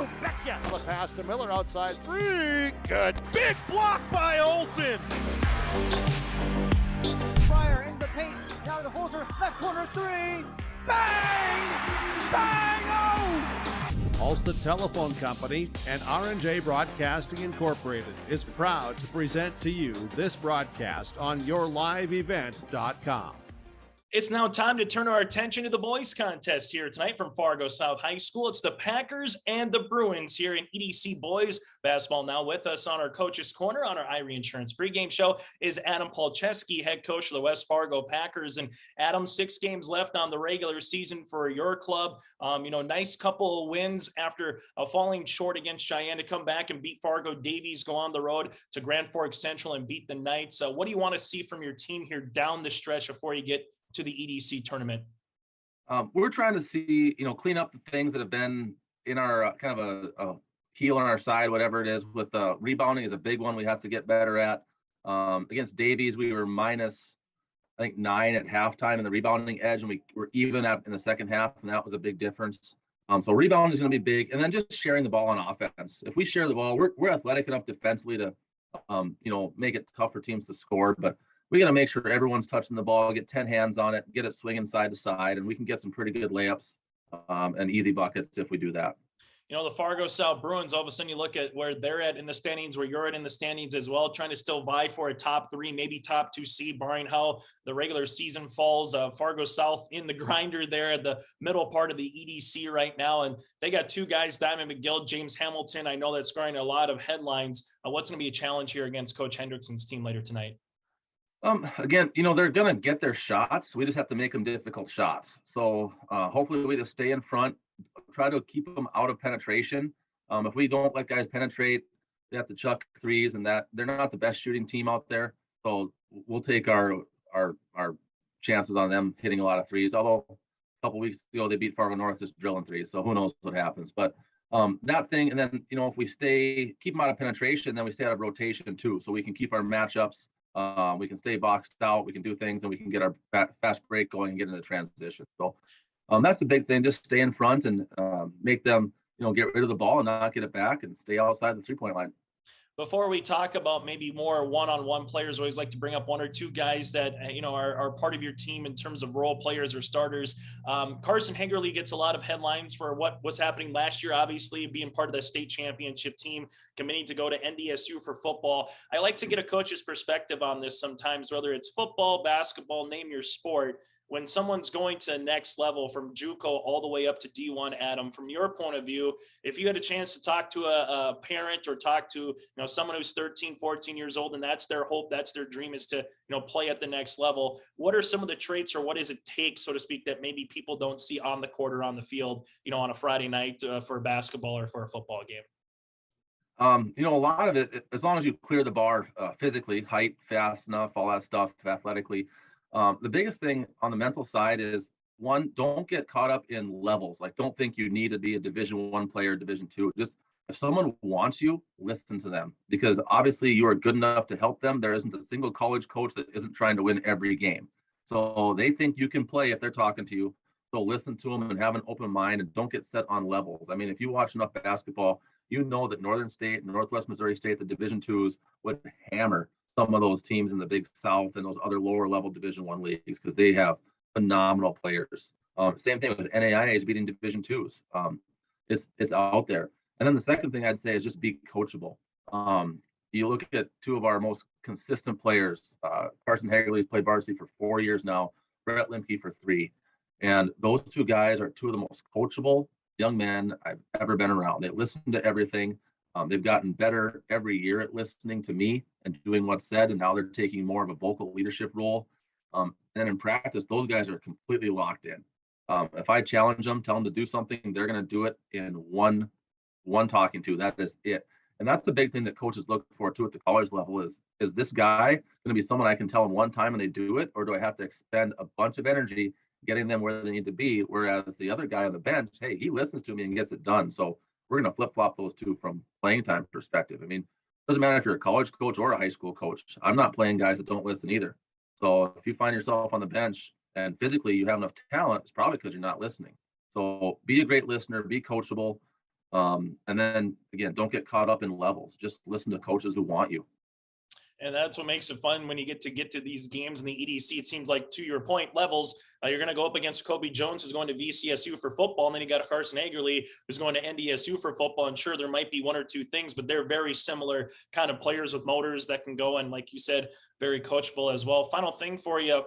You betcha. The pass to Miller outside 3. Good. Big block by Olsen. Fryer in the paint. Now to Holzer. Left corner 3. Bang! Bang! Oh! Ulster Telephone Company and R&J Broadcasting Incorporated is proud to present to you this broadcast on yourliveevent.com. It's now time to turn our attention to the boys contest here tonight from Fargo South High School. It's the Packers and the Bruins here in EDC boys basketball. Now with us on our Coach's Corner on our Irie Insurance pregame show is Adam Polcheski, head coach of the West Fargo Packers. And Adam, 6 games left on the regular season for your club. Nice couple of wins after falling short against Cheyenne to come back and beat Fargo Davies, go on the road to Grand Forks Central and beat the Knights. What do you want to see from your team here down the stretch before you get to the EDC tournament? We're trying to see, clean up the things that have been in our kind of a heel on our side, whatever it is. With rebounding is a big one we have to get better at. Against Davies, we were minus, I think, 9 at halftime in the rebounding edge, and we were even up in the second half, and that was a big difference. So rebounding is going to be big, and then just sharing the ball on offense. If we share the ball, we're athletic enough defensively to, make it tough for teams to score, but we got to make sure everyone's touching the ball, get 10 hands on it, get it swinging side to side, and we can get some pretty good layups and easy buckets if we do that. The Fargo South Bruins, all of a sudden you look at where they're at in the standings, where you're at in the standings as well, trying to still vie for a top 3, maybe top 2 seed, barring how the regular season falls. Fargo South in the grinder there at the middle part of the EDC right now. And they got 2 guys, Diamond McGill, James Hamilton. I know that's scoring a lot of headlines. What's going to be a challenge here against Coach Hendrickson's team later tonight? Again, they're going to get their shots. We just have to make them difficult shots. So hopefully we just stay in front, try to keep them out of penetration. If we don't let guys penetrate, they have to chuck threes, and that they're not the best shooting team out there. So we'll take our chances on them hitting a lot of threes. Although a couple weeks ago they beat Fargo North just drilling threes. So who knows what happens. But that thing, and then, if we keep them out of penetration, then we stay out of rotation too. So we can keep our matchups. We can stay boxed out, we can do things, and we can get our fast break going and get into transition. So that's the big thing, just stay in front and make them, get rid of the ball and not get it back and stay outside the 3-point line. Before we talk about maybe more one-on-one players, I always like to bring up 1 or 2 guys that, are part of your team in terms of role players or starters. Carson Hagerly gets a lot of headlines for what was happening last year, obviously being part of the state championship team, committing to go to NDSU for football. I like to get a coach's perspective on this sometimes, whether it's football, basketball, name your sport. When someone's going to the next level from JUCO all the way up to D1, Adam, from your point of view, if you had a chance to talk to a parent or talk to, someone who's 13, 14 years old, and that's their hope, that's their dream is to, play at the next level, what are some of the traits or what does it take, so to speak, that maybe people don't see on the court or on the field, on a Friday night for basketball or for a football game? A lot of it, as long as you clear the bar physically, height, fast enough, all that stuff, athletically. The biggest thing on the mental side is, 1, don't get caught up in levels. Like, don't think you need to be a Division I player, Division II. Just, if someone wants you, listen to them, because obviously you are good enough to help them. There isn't a single college coach that isn't trying to win every game. So they think you can play if they're talking to you. So listen to them and have an open mind and don't get set on levels. I mean, if you watch enough basketball, you know that Northern State, Northwest Missouri State, the Division IIs would hammer some of those teams in the Big South and those other lower level Division I leagues, because they have phenomenal players. Same thing with NAIAs beating Division IIs. It's out there. And then the second thing I'd say is just be coachable. You look at 2 of our most consistent players. Carson Hagerly's played varsity for 4 years now, Brett Limke for 3. And those 2 guys are 2 of the most coachable young men I've ever been around. They listen to everything. They've gotten better every year at listening to me and doing what's said, and now they're taking more of a vocal leadership role. And in practice, those guys are completely locked in. If I challenge them, tell them to do something, they're going to do it in one talking to. That is it. And that's the big thing that coaches look for too at the college level is this guy going to be someone I can tell them one time and they do it, or do I have to expend a bunch of energy getting them where they need to be? Whereas the other guy on the bench, hey, he listens to me and gets it done. So we're going to flip-flop those 2 from playing time perspective. I mean, it doesn't matter if you're a college coach or a high school coach. I'm not playing guys that don't listen either. So if you find yourself on the bench and physically you have enough talent, it's probably because you're not listening. So be a great listener, be coachable, And then again, don't get caught up in levels. Just listen to coaches who want you. And that's what makes it fun when you get to these games in the EDC. It seems like, to your point, levels. You're going to go up against Kobe Jones, who's going to VCSU for football, and then you got Carson Hagerly, who's going to NDSU for football. And sure, there might be one or two things, but they're very similar kind of players with motors that can go, and like you said, very coachable as well. Final thing for you,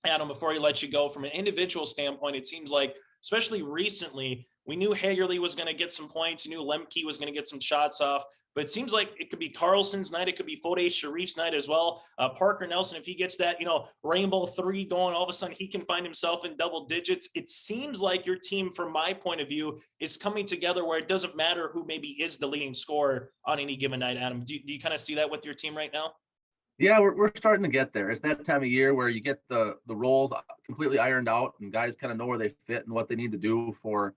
Adam, before you let you go, from an individual standpoint, it seems like, especially recently, we knew Hagerly was going to get some points. You knew Lemke was going to get some shots off. But it seems like it could be Carlson's night. It could be Fode Sharif's night as well. Parker Nelson, if he gets that, rainbow three going, all of a sudden he can find himself in double digits. It seems like your team, from my point of view, is coming together where it doesn't matter who maybe is the leading scorer on any given night, Adam. Do you kind of see that with your team right now? Yeah, we're starting to get there. It's that time of year where you get the roles completely ironed out and guys kind of know where they fit and what they need to do for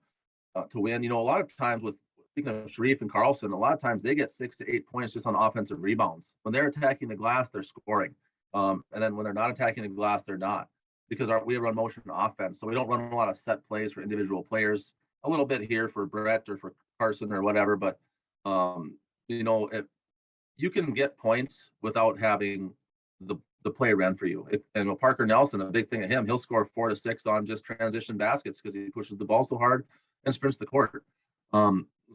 to win. A lot of times with, speaking of Sharif and Carlson, a lot of times they get 6 to 8 points just on offensive rebounds. When they're attacking the glass, they're scoring. And then when they're not attacking the glass, they're not, because we run motion offense. So we don't run a lot of set plays for individual players, a little bit here for Brett or for Carson or whatever. But, if you can get points without having the play run for you. And Parker Nelson, a big thing of him, he'll score 4 to 6 on just transition baskets because he pushes the ball so hard and sprints the court.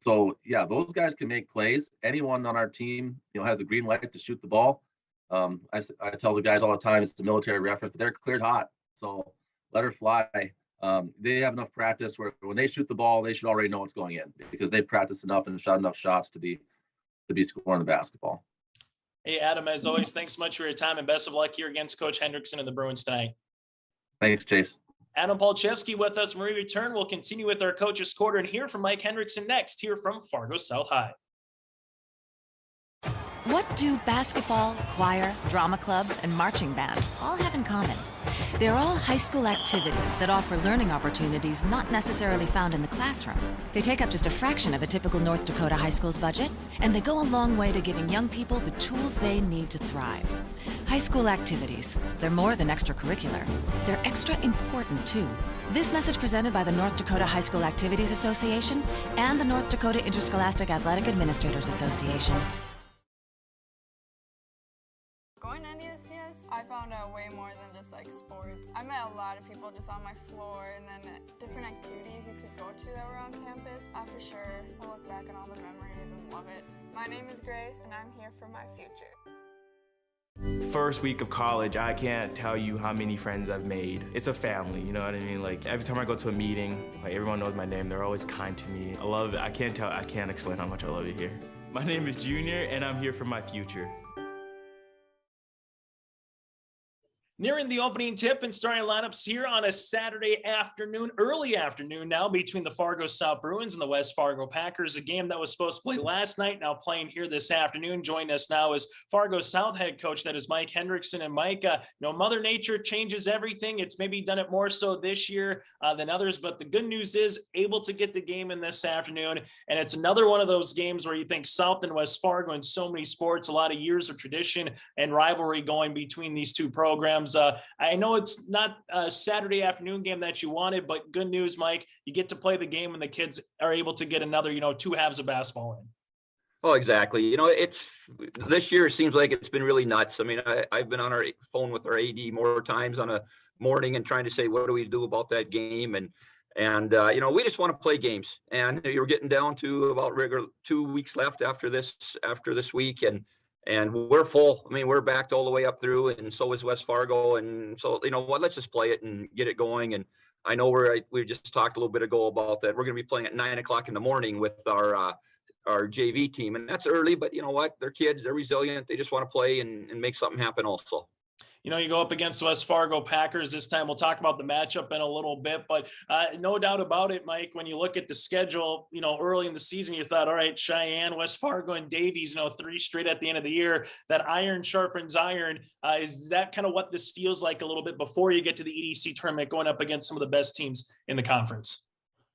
So yeah, those guys can make plays. Anyone on our team, has a green light to shoot the ball. I tell the guys all the time, it's the military reference, but they're cleared hot. So let her fly. They have enough practice where when they shoot the ball, they should already know what's going in because they practiced enough and shot enough shots to be scoring the basketball. Hey, Adam, as always, thanks so much for your time and best of luck here against Coach Hendrickson and the Bruins tonight. Thanks, Chase. Adam Palczewski with us. When we return, we'll continue with our Coach's Quarter and hear from Mike Hendrickson next, here from Fargo South High. What do basketball, choir, drama club, and marching band all have in common? They're all high school activities that offer learning opportunities not necessarily found in the classroom. They take up just a fraction of a typical North Dakota high school's budget, and they go a long way to giving young people the tools they need to thrive. High school activities, they're more than extracurricular. They're extra important, too. This message presented by the North Dakota High School Activities Association and the North Dakota Interscholastic Athletic Administrators Association. Going to NDSCS, I found out way more than just sports. I met a lot of people just on my floor, and then different activities you could go to that were on campus. I for sure will look back on all the memories and love it. My name is Grace, and I'm here for my future. First week of college, I can't tell you how many friends I've made. It's a family, you know what I mean? Every time I go to a meeting, everyone knows my name. They're always kind to me. I love it. I can't explain how much I love it here. My name is Junior, and I'm here for my future. Nearing the opening tip and starting lineups here on a Saturday afternoon, early afternoon now, between the Fargo South Bruins and the West Fargo Packers. A game that was supposed to play last night, now playing here this afternoon. Joining us now is Fargo South head coach, that is Mike Hendrickson. And Mike, Mother Nature changes everything. It's maybe done it more so this year than others, but the good news is able to get the game in this afternoon. And it's another one of those games where you think South and West Fargo in so many sports, a lot of years of tradition and rivalry going between these two programs. I know it's not a Saturday afternoon game that you wanted, but good news, Mike, you get to play the game and the kids are able to get another, 2 halves of basketball in. Oh, exactly. It's this year, it seems like it's been really nuts. I mean, I've been on our phone with our AD more times on a morning and trying to say, what do we do about that game? And we just want to play games, and you're getting down to about 2 weeks left after this week. And we're full. I mean, we're backed all the way up through, and so is West Fargo. And so, let's just play it and get it going. And I know we just talked a little bit ago about that. We're going to be playing at 9:00 in the morning with our JV team, and that's early. But you know what? They're kids. They're resilient. They just want to play and make something happen also. You go up against the West Fargo Packers this time. We'll talk about the matchup in a little bit, but no doubt about it, Mike, when you look at the schedule, early in the season, you thought, all right, Cheyenne, West Fargo, and Davies, 3 straight at the end of the year, that iron sharpens iron. Is that kind of what this feels like a little bit before you get to the EDC tournament, going up against some of the best teams in the conference?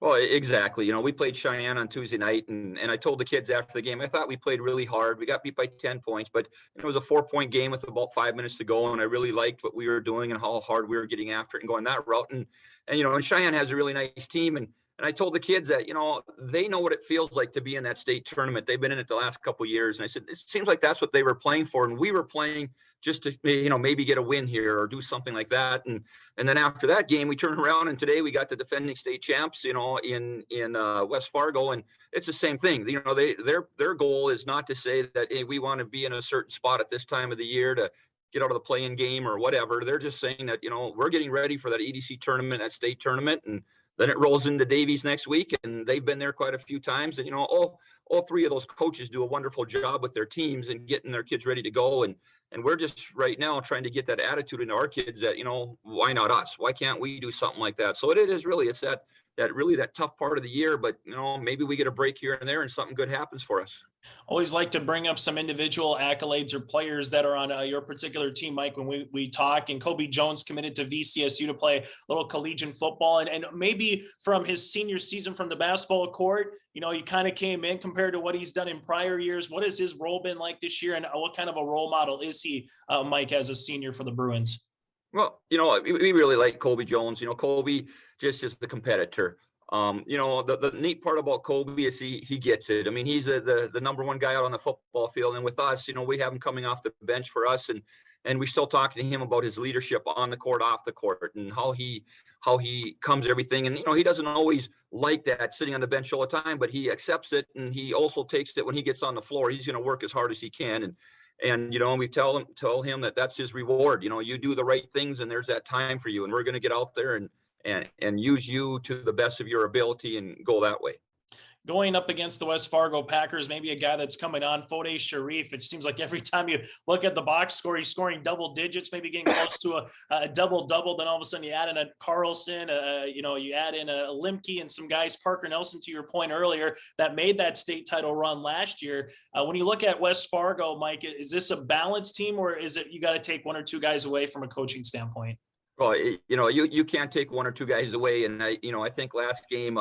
Well, exactly. We played Cheyenne on Tuesday night, and I told the kids after the game, I thought we played really hard. We got beat by 10 points, but it was a 4-point game with about 5 minutes to go, and I really liked what we were doing and how hard we were getting after it and going that route. And Cheyenne has a really nice team, and And I told the kids that, they know what it feels like to be in that state tournament. They've been in it the last couple of years. And I said, it seems like that's what they were playing for. And we were playing just to, maybe get a win here or do something like that. And then after that game, we turned around and today we got the defending state champs, in West Fargo. And it's the same thing. Their goal is not to say that, hey, we want to be in a certain spot at this time of the year to get out of the play-in game or whatever. They're just saying that, we're getting ready for that EDC tournament, that state tournament. And then it rolls into Davies next week, and they've been there quite a few times. And, all three of those coaches do a wonderful job with their teams and getting their kids ready to go. And we're just right now trying to get that attitude into our kids that, why not us? Why can't we do something like that? So it's that tough part of the year, but, maybe we get a break here and there and something good happens for us. Always like to bring up some individual accolades or players that are on your particular team, Mike, when we talk. And Kobe Jones committed to VCSU to play a little collegiate football. And maybe from his senior season from the basketball court, he kind of came in compared to what he's done in prior years. What has his role been like this year? And what kind of a role model is he, Mike, as a senior for the Bruins? Well, we really like Kobe Jones. Kobe just is the competitor. The neat part about Kobe is he gets it. I mean, he's the number one guy out on the football field. And with us, we have him coming off the bench for us. And we still talking to him about his leadership on the court, off the court, and how he comes everything. And, he doesn't always like that sitting on the bench all the time, but he accepts it. And he also takes it when he gets on the floor. He's going to work as hard as he can. And we tell him that that's his reward. You do the right things and there's that time for you. And we're going to get out there and use you to the best of your ability and go that way. Going up against the West Fargo Packers, maybe a guy that's coming on, Fode Sharif. It seems like every time you look at the box score, he's scoring double digits, maybe getting close to a double-double. Then all of a sudden you add in a Carlson, you add in a Limke and some guys, Parker Nelson, to your point earlier, that made that state title run last year. When you look at West Fargo, Mike, is this a balanced team, or is it you got to take one or two guys away from a coaching standpoint? Well, you can't take one or two guys away. And I think last game,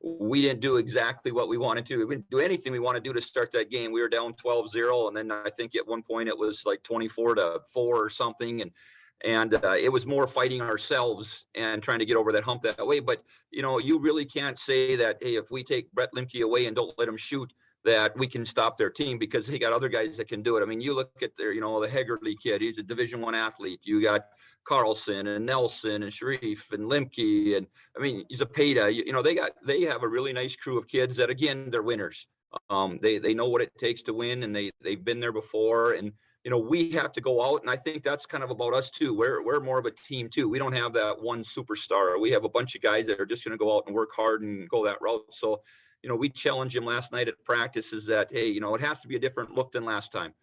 we didn't do exactly what we wanted to. We didn't do anything we want to do to start that game. We were down 12-0. And then I think at one point it was like 24-4 or something. And it was more fighting ourselves and trying to get over that hump that way. But, you really can't say that, hey, if we take Brett Limke away and don't let him shoot, that we can stop their team, because they got other guys that can do it. I mean, you look at their, the Hegarty kid, he's a Division I athlete. You got Carlson and Nelson and Sharif and Limke, and I mean, Zapata. They have a really nice crew of kids that, again, they're winners. They know what it takes to win, and they've been there before. And we have to go out, and I think that's kind of about us too. We're more of a team too. We don't have that one superstar. We have a bunch of guys that are just going to go out and work hard and go that route. So, we challenged him last night at practice is that, hey, it has to be a different look than last time.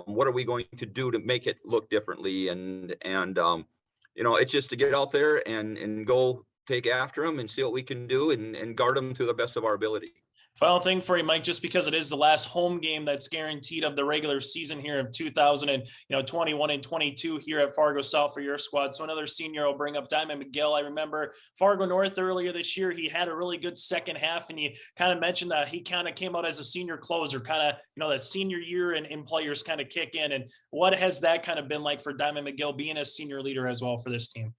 What are we going to do to make it look differently? And it's just to get out there and go take after them and see what we can do and guard them to the best of our ability. Final thing for you, Mike, just because it is the last home game that's guaranteed of the regular season here of 2021 and 22 here at Fargo South for your squad. So another senior will bring up Diamond McGill. I remember Fargo North earlier this year. He had a really good second half, and you kind of mentioned that he kind of came out as a senior closer, kind of, that senior year and players kind of kick in. And what has that kind of been like for Diamond McGill being a senior leader as well for this team?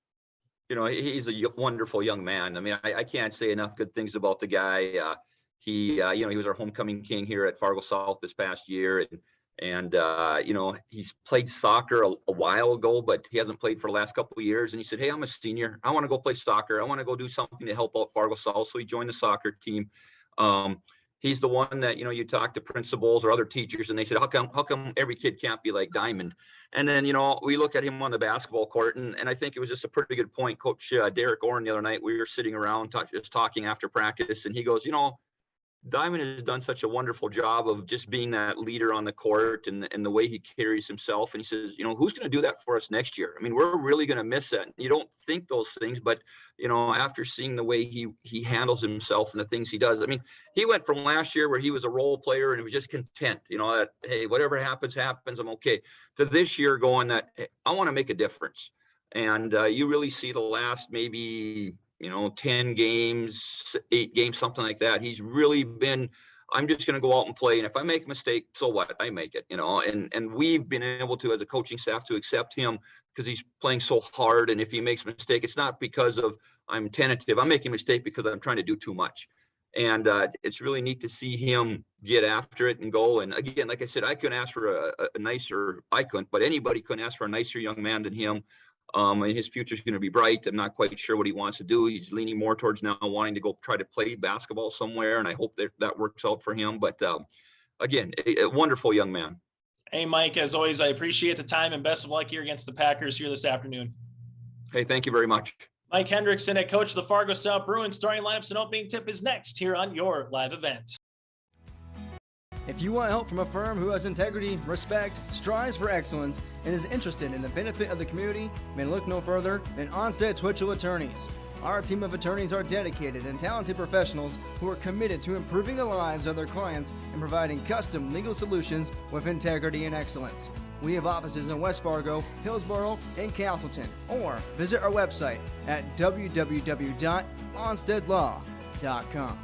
He's a wonderful young man. I mean, I can't say enough good things about the guy. He was our homecoming king here at Fargo South this past year. And he's played soccer a while ago, but he hasn't played for the last couple of years. And he said, hey, I'm a senior. I want to go play soccer. I want to go do something to help out Fargo South. So he joined the soccer team. He's the one that, you talk to principals or other teachers and they said, how come every kid can't be like Diamond? And then, we look at him on the basketball court and I think it was just a pretty good point. Coach Derek Orrin the other night, we were sitting around just talking after practice and he goes, Diamond has done such a wonderful job of just being that leader on the court and the way he carries himself. And he says, who's going to do that for us next year? I mean, we're really going to miss that. You don't think those things, but, after seeing the way he handles himself and the things he does, I mean, he went from last year where he was a role player and he was just content, that, hey, whatever happens, I'm okay, to this year going that, hey, I want to make a difference. And you really see the last maybe 10 games, 8 games, something like that. He's really been, I'm just going to go out and play. And if I make a mistake, so what? I make it, and we've been able to, as a coaching staff, to accept him because he's playing so hard. And if he makes a mistake, it's not because of I'm tentative. I'm making a mistake because I'm trying to do too much. And it's really neat to see him get after it and go. And again, like I said, I couldn't ask for a nicer, I couldn't, but anybody couldn't ask for a nicer young man than him. And his future is going to be bright. I'm not quite sure what he wants to do. He's leaning more towards now wanting to go try to play basketball somewhere. And I hope that works out for him. But again, a wonderful young man. Hey, Mike, as always, I appreciate the time and best of luck here against the Packers here this afternoon. Hey, thank you very much. Mike Hendrickson, head coach of the Fargo South Bruins. Starting lineups and opening tip is next here on your live event. If you want help from a firm who has integrity, respect, strives for excellence, and is interested in the benefit of the community, then look no further than Onstead Twitchell Attorneys. Our team of attorneys are dedicated and talented professionals who are committed to improving the lives of their clients and providing custom legal solutions with integrity and excellence. We have offices in West Fargo, Hillsborough, and Castleton, or visit our website at www.onsteadlaw.com.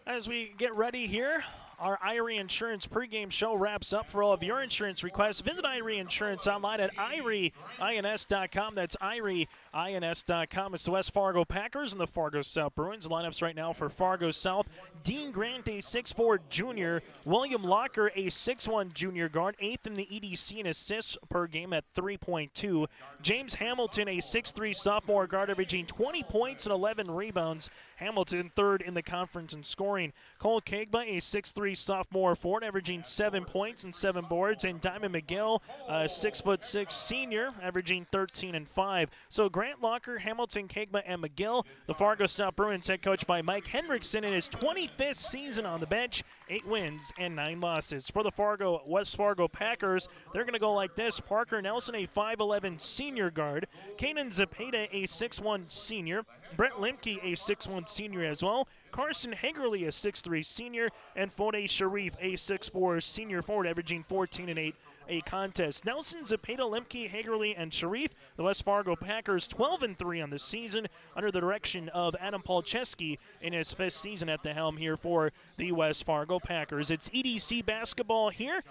As we get ready here, our Irie Insurance pregame show wraps up. For all of your insurance requests, visit Irie Insurance online at IrieINS.com. That's IrieINS.com. It's the West Fargo Packers and the Fargo South Bruins. Lineups right now for Fargo South: Dean Grant, a 6'4 junior; William Locker, a 6'1 junior guard, 8th in the EDC in assists per game at 3.2. James Hamilton, a 6'3 sophomore guard, averaging 20 points and 11 rebounds. Hamilton 3rd in the conference in scoring. Cole Kegba, a 6'3 sophomore forward, averaging 7 points and 7 boards. And Diamond McGill, a 6'6 senior, averaging 13 and 5. So Grant, Locker, Hamilton, Kegba, and McGill. The Fargo South Bruins head coached by Mike Hendrickson in his 25th season on the bench, 8 wins and 9 losses. For the West Fargo Packers, they're going to go like this: Parker Nelson, a 5'11 senior guard; Kanan Zepeda, a 6'1 senior; Brett Limke, a 6'1 senior as well; Carson Hagerly, a 6'3 senior; and Fode Sharif, a 6'4 senior forward, averaging 14 and 8 a contest. Nelson, Zepeda, Limke, Hagerly, and Sharif. The West Fargo Packers 12-3 on the season under the direction of Adam Palczewski in his 5th season at the helm here for the West Fargo Packers. It's EDC basketball here.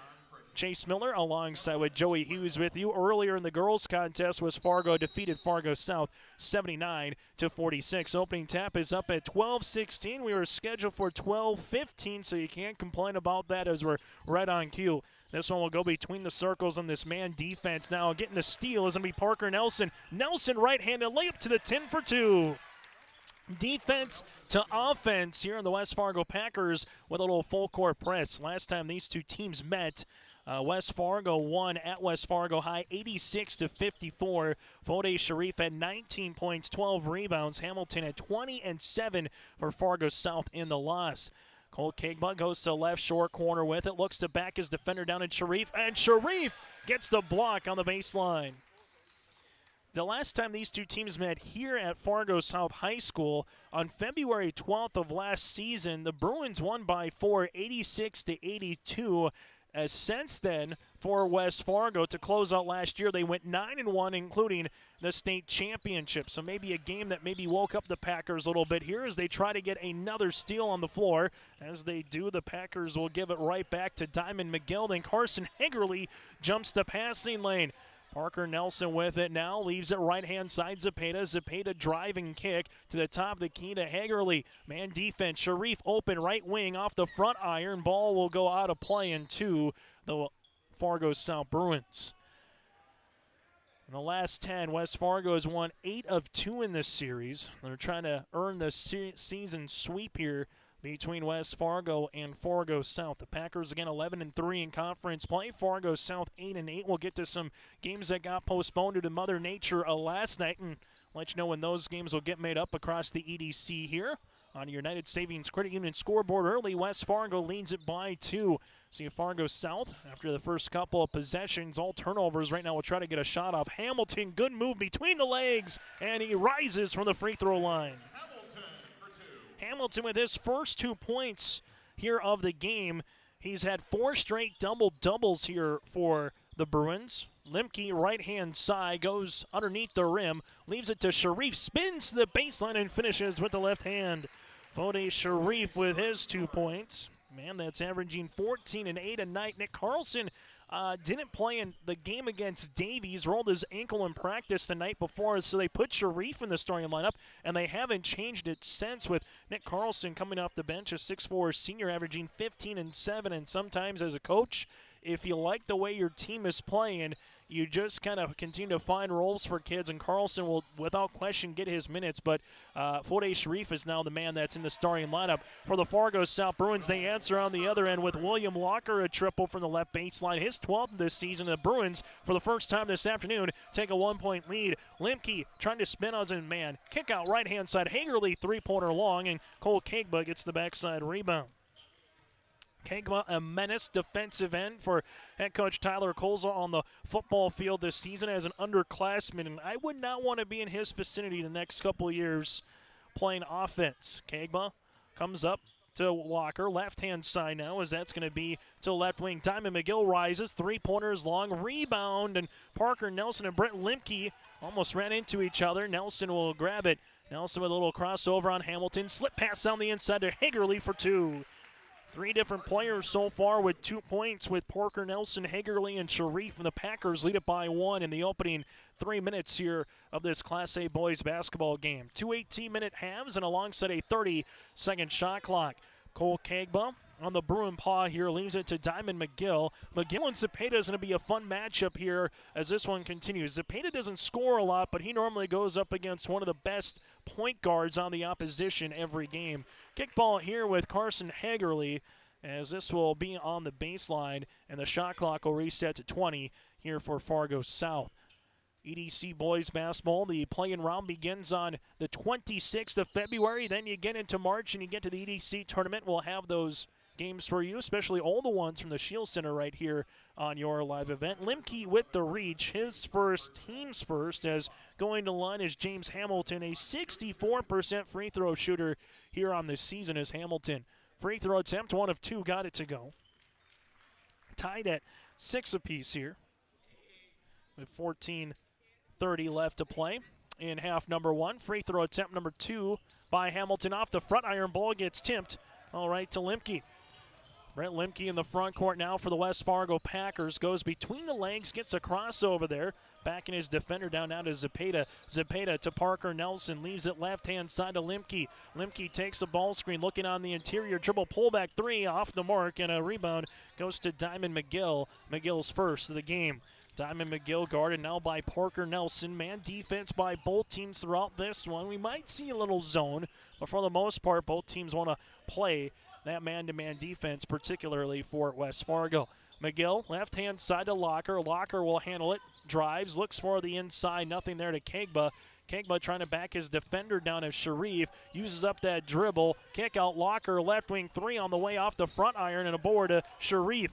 Chase Miller alongside with Joey Hughes with you. Earlier in the girls contest, West Fargo defeated Fargo South 79-46. Opening tap is up at 12:16. We were scheduled for 12:15, so you can't complain about that as we're right on cue. This one will go between the circles on this man defense. Now getting the steal is going to be Parker Nelson. Nelson right-handed layup to the tin for 2. Defense to offense here on the West Fargo Packers with a little full court press. Last time these two teams met, West Fargo won at West Fargo High 86-54. Fode Sharif had 19 points, 12 rebounds. Hamilton had 20 and 7 for Fargo South in the loss. Cole Kegba goes to left short corner with it, looks to back his defender down in Sharif, and Sharif gets the block on the baseline. The last time these two teams met here at Fargo South High School on February 12th of last season, the Bruins won by 4, 86-82. Since then, for West Fargo to close out last year, they went 9-1, including the state championship. So maybe a game that maybe woke up the Packers a little bit here as they try to get another steal on the floor. As they do, the Packers will give it right back to Diamond McGill. Then Carson Hagerly jumps the passing lane. Parker Nelson with it now, leaves it right-hand side. Zepeda driving kick to the top of the key to Hagerly. Man defense, Sharif open right wing off the front iron. Ball will go out of play into the Fargo South Bruins. In the last 10, West Fargo has won 8 of 2 in this series. They're trying to earn the season sweep here between West Fargo and Fargo South. The Packers, again, 11-3 in conference play. Fargo South 8-8. We'll get to some games that got postponed due to Mother Nature last night and let you know when those games will get made up across the EDC here. On United Savings Credit Union scoreboard early, West Fargo leads it by 2. See Fargo South, after the first couple of possessions, all turnovers right now, will try to get a shot off. Hamilton, good move between the legs, and he rises from the free throw line. Hamilton with his first 2 points here of the game. He's had 4 straight double-doubles here for the Bruins. Limke, right-hand side, goes underneath the rim, leaves it to Sharif, spins to the baseline and finishes with the left hand. Fode Sharif with his 2 points. Man, that's averaging 14 and 8 a night. Nick Carlson didn't play in the game against Davies, rolled his ankle in practice the night before, so they put Sharif in the starting lineup, and they haven't changed it since, with Nick Carlson coming off the bench, a 6'4" senior averaging 15 and 7, and sometimes as a coach, if you like the way your team is playing, you just kind of continue to find roles for kids, and Carlson will, without question, get his minutes. But Fode Sharif is now the man that's in the starting lineup. For the Fargo South Bruins, they answer on the other end with William Locker, a triple from the left baseline, his 12th this season. The Bruins, for the first time this afternoon, take a 1-point lead. Limke trying to spin on his man. Kick out right-hand side. Hagerly, three-pointer long, and Cole Kegba gets the backside rebound. Kegma, a menace defensive end for head coach Tyler Kolza on the football field this season as an underclassman, and I would not want to be in his vicinity the next couple of years playing offense. Kegma comes up to Walker, left-hand side now, as that's going to be to left wing. Diamond McGill rises, three-pointers long, rebound, and Parker Nelson and Brett Limke almost ran into each other. Nelson will grab it. Nelson with a little crossover on Hamilton, slip pass down the inside to Hagerly for two. Three different players so far with 2 points, with Parker Nelson, Hagerly, and Sharif, and the Packers lead it by 1 in the opening 3 minutes here of this Class A boys basketball game. 2 18-minute halves and alongside a 30-second shot clock. Cole Kegba on the Bruin paw here leaves it to Diamond McGill. McGill and Zepeda is going to be a fun matchup here as this one continues. Zepeda doesn't score a lot, but he normally goes up against one of the best point guards on the opposition every game. Kickball here with Carson Hagerly, as this will be on the baseline, and the shot clock will reset to 20 here for Fargo South. EDC boys basketball, the play-in round begins on the 26th of February. Then you get into March and you get to the EDC tournament. We'll have those games for you, especially all the ones from the Shield Center right here on your live event. Limke with the reach, his first, team's first, as going to line is James Hamilton, a 64% free throw shooter here on this season as Hamilton. Free throw attempt, 1 of 2, got it to go. Tied at 6 apiece here with 14:30 left to play in half number 1. Free throw attempt number 2 by Hamilton off the front iron. Ball gets tipped all right to Limke. Brett Limke in the front court now for the West Fargo Packers. Goes between the legs, gets a crossover there. Backing his defender down now to Zepeda. Zepeda to Parker Nelson. Leaves it left-hand side to Limke. Limke takes the ball screen, looking on the interior. Dribble pullback 3 off the mark, and a rebound goes to Diamond McGill. McGill's first of the game. Diamond McGill guarded now by Parker Nelson. Man defense by both teams throughout this one. We might see a little zone, but for the most part, both teams want to play that man-to-man defense, particularly for West Fargo. McGill, left-hand side to Locker. Locker will handle it. Drives, looks for the inside. Nothing there to Kegba. Kegba trying to back his defender down as Sharif. Uses up that dribble. Kick out Locker. Left wing 3 on the way off the front iron and a board to Sharif.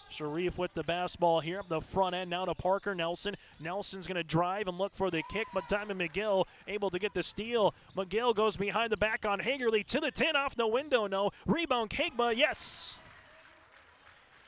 Sharif with the basketball here up the front end now to Parker Nelson. Nelson's going to drive and look for the kick, but Diamond McGill able to get the steal. McGill goes behind the back on Hagerly to the 10 off the window. No. Rebound Kegba, yes.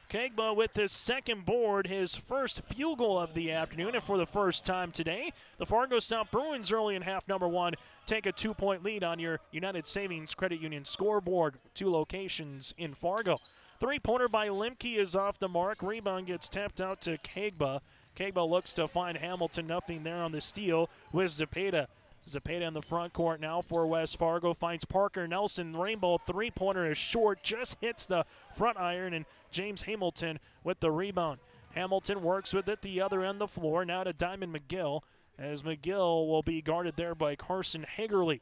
Kegba with his second board, his first field goal of the afternoon, and for the first time today, the Fargo South Bruins early in half number 1 take a 2-point lead on your United Savings Credit Union scoreboard. 2 locations in Fargo. Three-pointer by Limke is off the mark. Rebound gets tapped out to Kegba. Kegba looks to find Hamilton. Nothing there on the steal with Zepeda. Zepeda in the front court now for West Fargo. Finds Parker Nelson. Rainbow three-pointer is short. Just hits the front iron, and James Hamilton with the rebound. Hamilton works with it the other end of the floor. Now to Diamond McGill, as McGill will be guarded there by Carson Hagerly.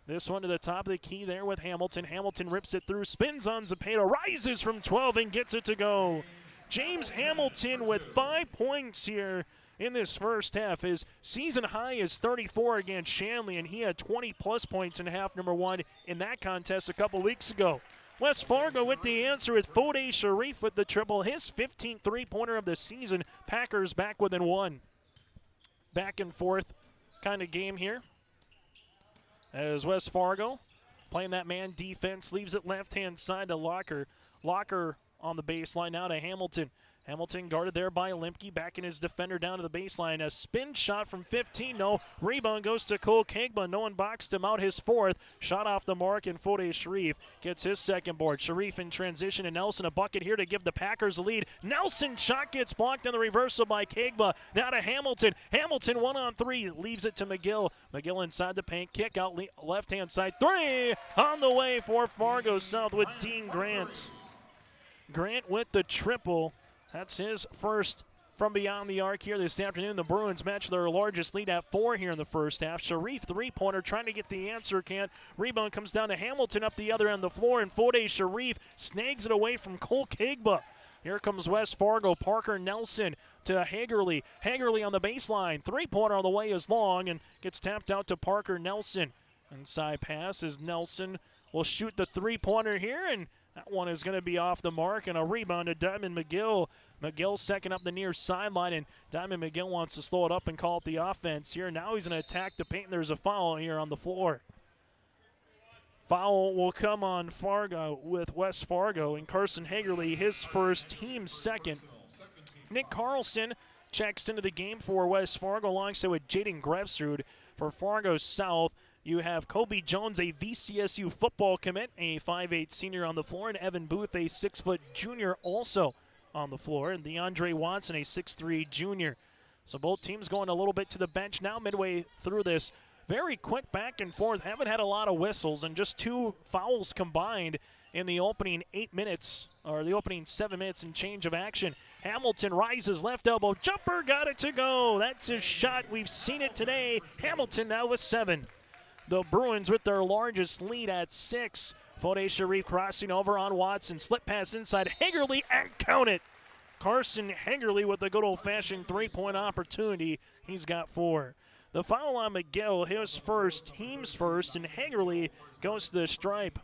This one to the top of the key there with Hamilton. Hamilton rips it through, spins on Zepeda, rises from 12 and gets it to go. James Hamilton with 5 points here in this first half. His season high is 34 against Shanley, and he had 20-plus points in half number 1 in that contest a couple weeks ago. West Fargo with the answer with Fode Sharif with the triple, his 15th three-pointer of the season. Packers back within 1. Back and forth kind of game here, as West Fargo playing that man defense, leaves it left-hand side to Locker. Locker on the baseline now to Hamilton. Hamilton guarded there by Limke, backing his defender down to the baseline. A spin shot from 15, no. Rebound goes to Cole Kegba. No one boxed him out, his fourth. Shot off the mark, and Fode Sharif gets his second board. Sharif in transition, and Nelson a bucket here to give the Packers a lead. Nelson shot gets blocked on the reversal by Kegba. Now to Hamilton. Hamilton 1-on-3, leaves it to McGill. McGill inside the paint, kick out left-hand side. 3 on the way for Fargo South with Dean Grant. Grant with the triple. That's his first from beyond the arc here this afternoon. The Bruins match their largest lead at 4 here in the first half. Sharif, three-pointer, trying to get the answer, can't. Rebound comes down to Hamilton up the other end of the floor, and Fode Sharif snags it away from Cole Kegba. Here comes West Fargo. Parker Nelson to Hagerly. Hagerly on the baseline. Three-pointer on the way is long and gets tapped out to Parker Nelson. Inside pass as Nelson will shoot the three-pointer here, and that one is going to be off the mark, and a rebound to Diamond McGill. McGill second up the near sideline, and Diamond McGill wants to slow it up and call it the offense here. Now he's going to attack the paint, and there's a foul here on the floor. Foul will come on Fargo with West Fargo, and Carson Hagerly, his first, team second. Nick Carlson checks into the game for West Fargo alongside with Jaden Grefsrud. For Fargo South, you have Kobe Jones, a VCSU football commit, a 5'8 senior on the floor, and Evan Booth, a 6' junior, also on the floor, and DeAndre Watson, a 6'3 junior. So both teams going a little bit to the bench now midway through this. Very quick back and forth. Haven't had a lot of whistles, and just 2 fouls combined in the opening 8 minutes, or the opening 7 minutes and change of action. Hamilton rises, left elbow, jumper, got it to go. That's his shot. We've seen it today. Hamilton now with 7. The Bruins with their largest lead at 6. Fode Sharif crossing over on Watson. Slip pass inside. Hagerly, and count it. Carson Hagerly with a good old-fashioned three-point opportunity. He's got 4. The foul on McGill, his first, team's first, and Hagerly goes to the stripe.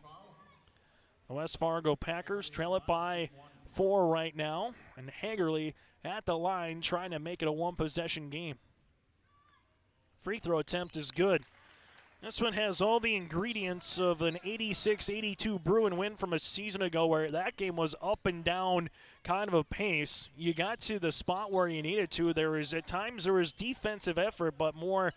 The West Fargo Packers trail it by 4 right now, and Hagerly at the line trying to make it a one-possession game. Free throw attempt is good. This one has all the ingredients of an 86-82 Bruin win from a season ago, where that game was up and down kind of a pace. You got to the spot where you needed to. At times there was defensive effort, but more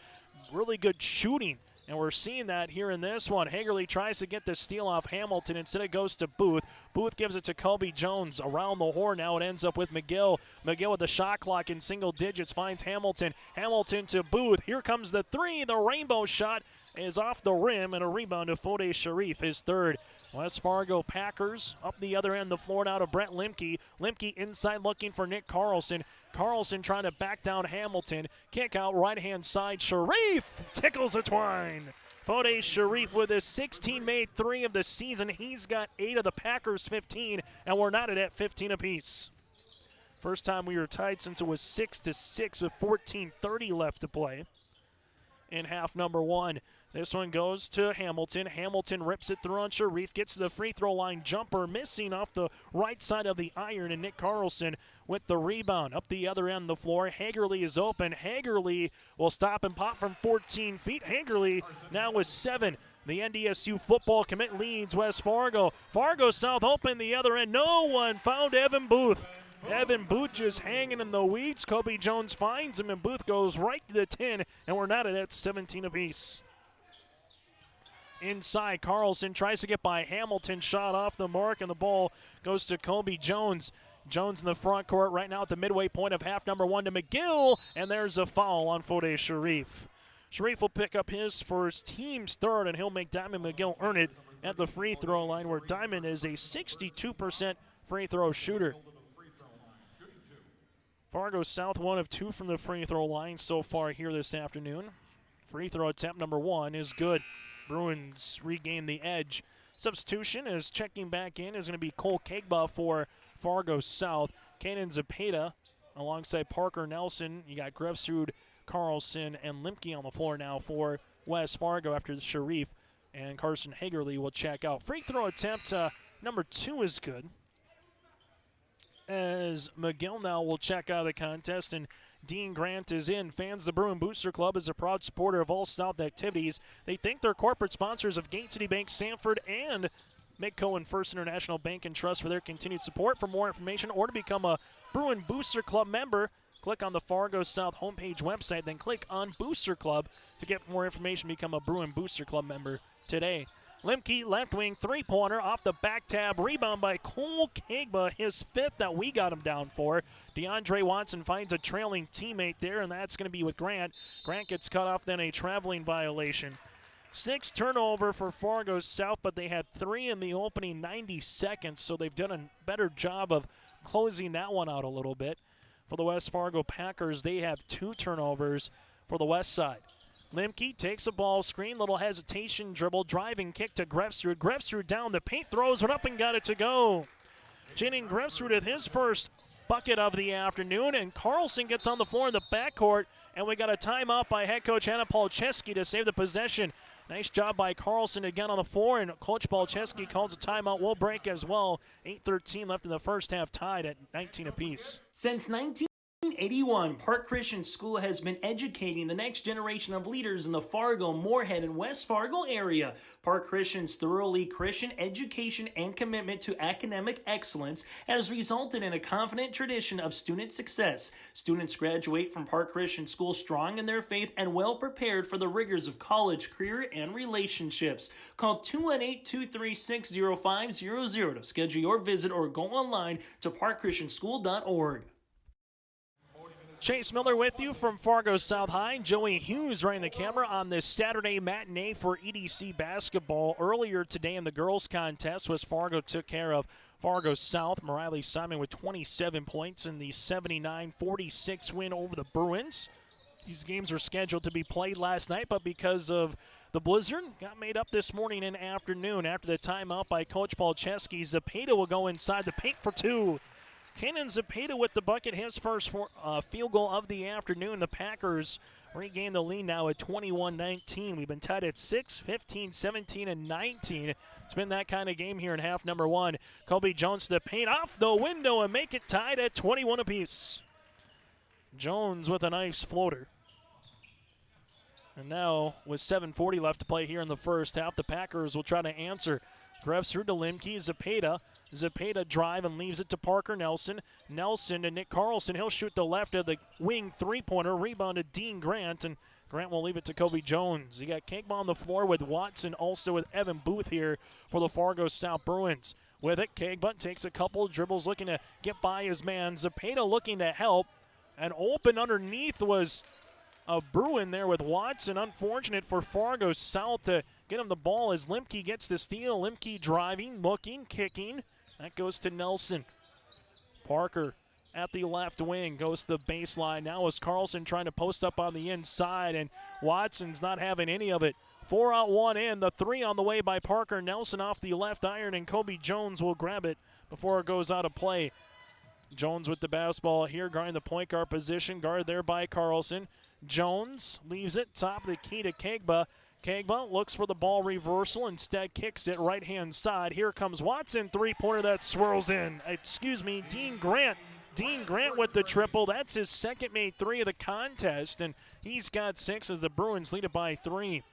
really good shooting. And we're seeing that here in this one. Hagerly tries to get the steal off Hamilton. Instead it goes to Booth. Booth gives it to Kobe Jones. Around the horn now it ends up with McGill. McGill with the shot clock in single digits finds Hamilton. Hamilton to Booth. Here comes the 3. The rainbow shot is off the rim, and a rebound to Fode Sharif, his 3rd. West Fargo Packers up the other end of the floor now to Brett Limke. Limke inside looking for Nick Carlson. Carlson trying to back down Hamilton. Kick out right-hand side. Sharif tickles a twine. Fode Sharif with his 16-made 3 of the season. He's got 8 of the Packers' 15, and we're knotted at 15 apiece. First time we were tied since it was 6-6 with 14:30 left to play in half number 1. This one goes to Hamilton. Hamilton rips it through on Sharif, gets to the free throw line jumper, missing off the right side of the iron, and Nick Carlson with the rebound. Up the other end of the floor, Hagerly is open. Hagerly will stop and pop from 14 feet. Hagerly now with 7. The NDSU football commit leads West Fargo. Fargo South open the other end. No one found Evan Booth. Evan Booth just hanging in the weeds. Kobe Jones finds him, and Booth goes right to the 10, and we're not at 17 apiece. Inside, Carlson tries to get by Hamilton, shot off the mark, and the ball goes to Kobe Jones. Jones in the front court right now at the midway point of half number 1 to McGill, and there's a foul on Fode Sharif. Sharif will pick up his first, team's 3rd, and he'll make Diamond McGill earn it at the free throw line, where Diamond is a 62% free throw shooter. Fargo South 1 of 2 from the free throw line so far here this afternoon. Free throw attempt number 1 is good. Bruins regain the edge. Substitution is checking back in is going to be Cole Kegba for Fargo South. Kanan Zapata alongside Parker Nelson. You got Grefsrud, Carlson, and Limke on the floor now for West Fargo after the Sharif. And Carson Hagerly will check out. Free throw attempt number 2 is good, as McGill now will check out of the contest, and Dean Grant is in. Fans, the Bruin Booster Club is a proud supporter of all South activities. They thank their corporate sponsors of Gate City Bank, Sanford, and Midco and First International Bank and Trust for their continued support. For more information or to become a Bruin Booster Club member, click on the Fargo South homepage website, then click on Booster Club to get more information. Become a Bruin Booster Club member today. Limke, left wing, three-pointer off the back tab. Rebound by Cole Kegba, his fifth that we got him down for. DeAndre Watson finds a trailing teammate there, and that's going to be with Grant. Grant gets cut off, then a traveling violation. 6 turnover for Fargo South, but they had 3 in the opening 90 seconds, so they've done a better job of closing that one out a little bit. For the West Fargo Packers, they have 2 turnovers for the west side. Limke takes a ball screen, little hesitation, dribble, driving kick to Grefsrud. Grefsrud down the paint, throws it up and got it to go. Jaden Grefsrud with his first bucket of the afternoon, and Carlson gets on the floor in the backcourt, and we got a timeout by head coach Anna Polcheski to save the possession. Nice job by Carlson again on the floor, and Coach Polcheski calls a timeout. We'll break as well. 8:13 left in the first half, tied at 19 apiece. Since 1981, Park Christian School has been educating the next generation of leaders in the Fargo, Moorhead, and West Fargo area. Park Christian's thoroughly Christian education and commitment to academic excellence has resulted in a confident tradition of student success. Students graduate from Park Christian School strong in their faith and well prepared for the rigors of college, career, and relationships. Call 218-236-0500 to schedule your visit or go online to parkchristianschool.org. Chase Miller with you from Fargo South High. Joey Hughes running the camera on this Saturday matinee for EDC basketball. Earlier today in the girls contest, West Fargo took care of Fargo South. Mariley Simon with 27 points in the 79-46 win over the Bruins. These games were scheduled to be played last night, but because of the blizzard, got made up this morning and afternoon. After the timeout by Coach Polcheski, Zapata will go inside the paint for 2. Kenan Zapata with the bucket, his first field goal of the afternoon. The Packers regain the lead now at 21-19. We've been tied at 6, 15, 17, and 19. It's been that kind of game here in half number 1. Colby Jones to the paint, off the window, and make it tied at 21 apiece. Jones with a nice floater. And now, with 7:40 left to play here in the first half, the Packers will try to answer. Grefsrud to Limke, Zapata. Zapata drive and leaves it to Parker Nelson. Nelson to Nick Carlson. He'll shoot the left of the wing three-pointer. Rebound to Dean Grant, and Grant will leave it to Kobe Jones. You got Kegba on the floor with Watson, also with Evan Booth here for the Fargo South Bruins. With it, Kegba takes a couple dribbles, looking to get by his man. Zapata looking to help, and open underneath was a Bruin there with Watson. Unfortunate for Fargo South to get him the ball as Limke gets the steal. Limke driving, looking, kicking. That goes to Nelson. Parker at the left wing goes to the baseline. Now is Carlson trying to post up on the inside, and Watson's not having any of it. 4 out, 1 in. The 3 on the way by Parker Nelson off the left iron, and Kobe Jones will grab it before it goes out of play. Jones with the basketball here, guarding the point guard position. Guarded there by Carlson. Jones leaves it top of the key to Kegba. Kegba looks for the ball reversal, instead kicks it right-hand side. Here comes Watson, three-pointer that swirls in. Dean Grant. Dean Grant with the triple. That's his second made 3 of the contest, and he's got 6 as the Bruins lead it by 3.